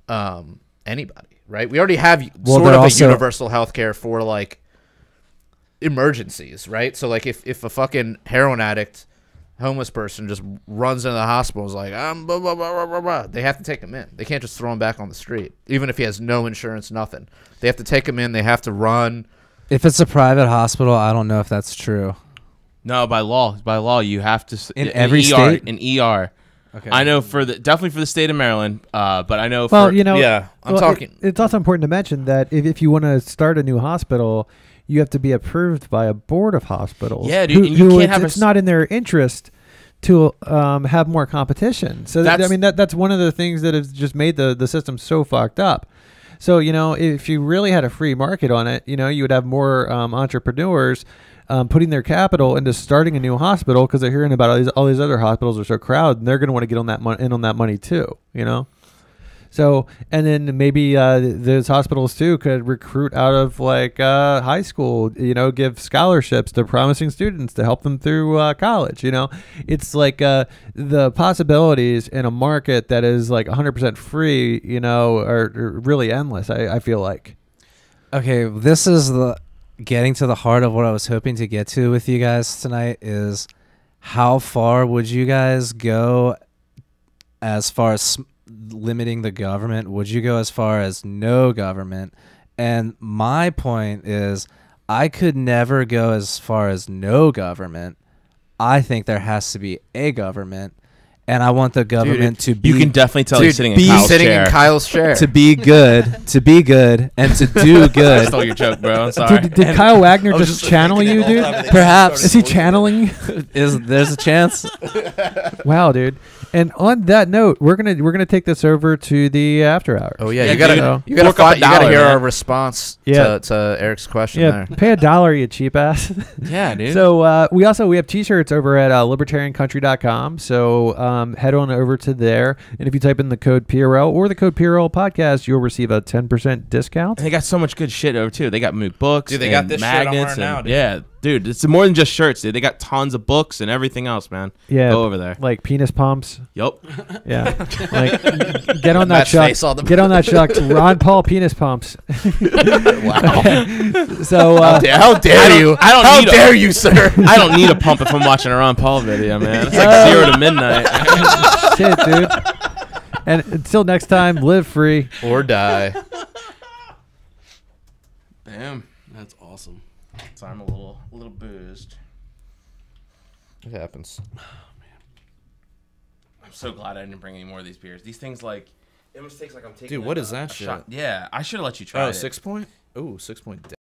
anybody, right? We already have sort of a universal health care for like emergencies, right? So like if a fucking heroin addict, homeless person just runs into the hospital, is like blah, blah, blah, blah, blah, blah, they have to take him in. They can't just throw him back on the street, even if he has no insurance, nothing. They have to take him in. They have to run If it's a private hospital, I don't know if that's true. No, by law, you have to In every ER, state? in ER. Okay. I know definitely for the state of Maryland, but I know Well, for you know, Yeah, I'm well, talking. It's also important to mention that if you want to start a new hospital, you have to be approved by a board of hospitals. Yeah, dude, and you can't have it's not in their interest to have more competition. So I mean that's one of the things that has just made the system so fucked up. So you know, if you really had a free market on it, you know, you would have more entrepreneurs putting their capital into starting a new hospital because they're hearing about all these other hospitals are so crowded, and they're going to want to get on that money too. You know. So, and then maybe those hospitals too could recruit out of like high school, you know, give scholarships to promising students to help them through college. You know, it's like the possibilities in a market that is like 100% free, you know, are really endless. I feel like. Okay, this is getting to the heart of what I was hoping to get to with you guys tonight is how far would you guys go as far as limiting the government? Would you go as far as no government? And my point is I could never go as far as no government. I think there has to be a government, and I want the government to be. You can definitely tell he's sitting in Kyle's chair. To be good, and to do I good. stole your joke, bro. I'm sorry. Did Kyle Wagner just channel you, dude? Perhaps. Is he channeling you? There's a chance? Wow, dude. And on that note, we're gonna take this over to the after hours. Oh yeah, Yeah, you gotta dude. you gotta Fork up find, a you gotta dollar, hear man. our response Yeah. to Eric's question Yeah, there. pay $1, you cheap ass. Yeah, dude. So we have t-shirts over at libertariancountry.com. So head on over to there, and if you type in the code PRL or the code PRL podcast, you'll receive a 10% discount. And they got so much good shit over too. They got books. Dude, they and got this shit I'm magnets wearing now, and dude. yeah, dude, it's more than just shirts, dude. They got tons of books and everything else, man. Yeah, Go over there. like penis pumps. Yup. Yeah, like get on that Matt's shuck. face on the- Get on that shuck. Ron Paul penis pumps. Wow. So How dare you? How dare you, sir? I don't need a pump if I'm watching a Ron Paul video, man. It's like 0 to midnight. shit, dude. And until next time, live free. Or die. Damn. That's awesome. So I'm a little boozed. It happens. I'm so glad I didn't bring any more of these beers. These things like it almost takes like I'm taking. Dude, what is a that shit? shot. Yeah, I should have let you try Oh, it. 6 point? Ooh, 6 point.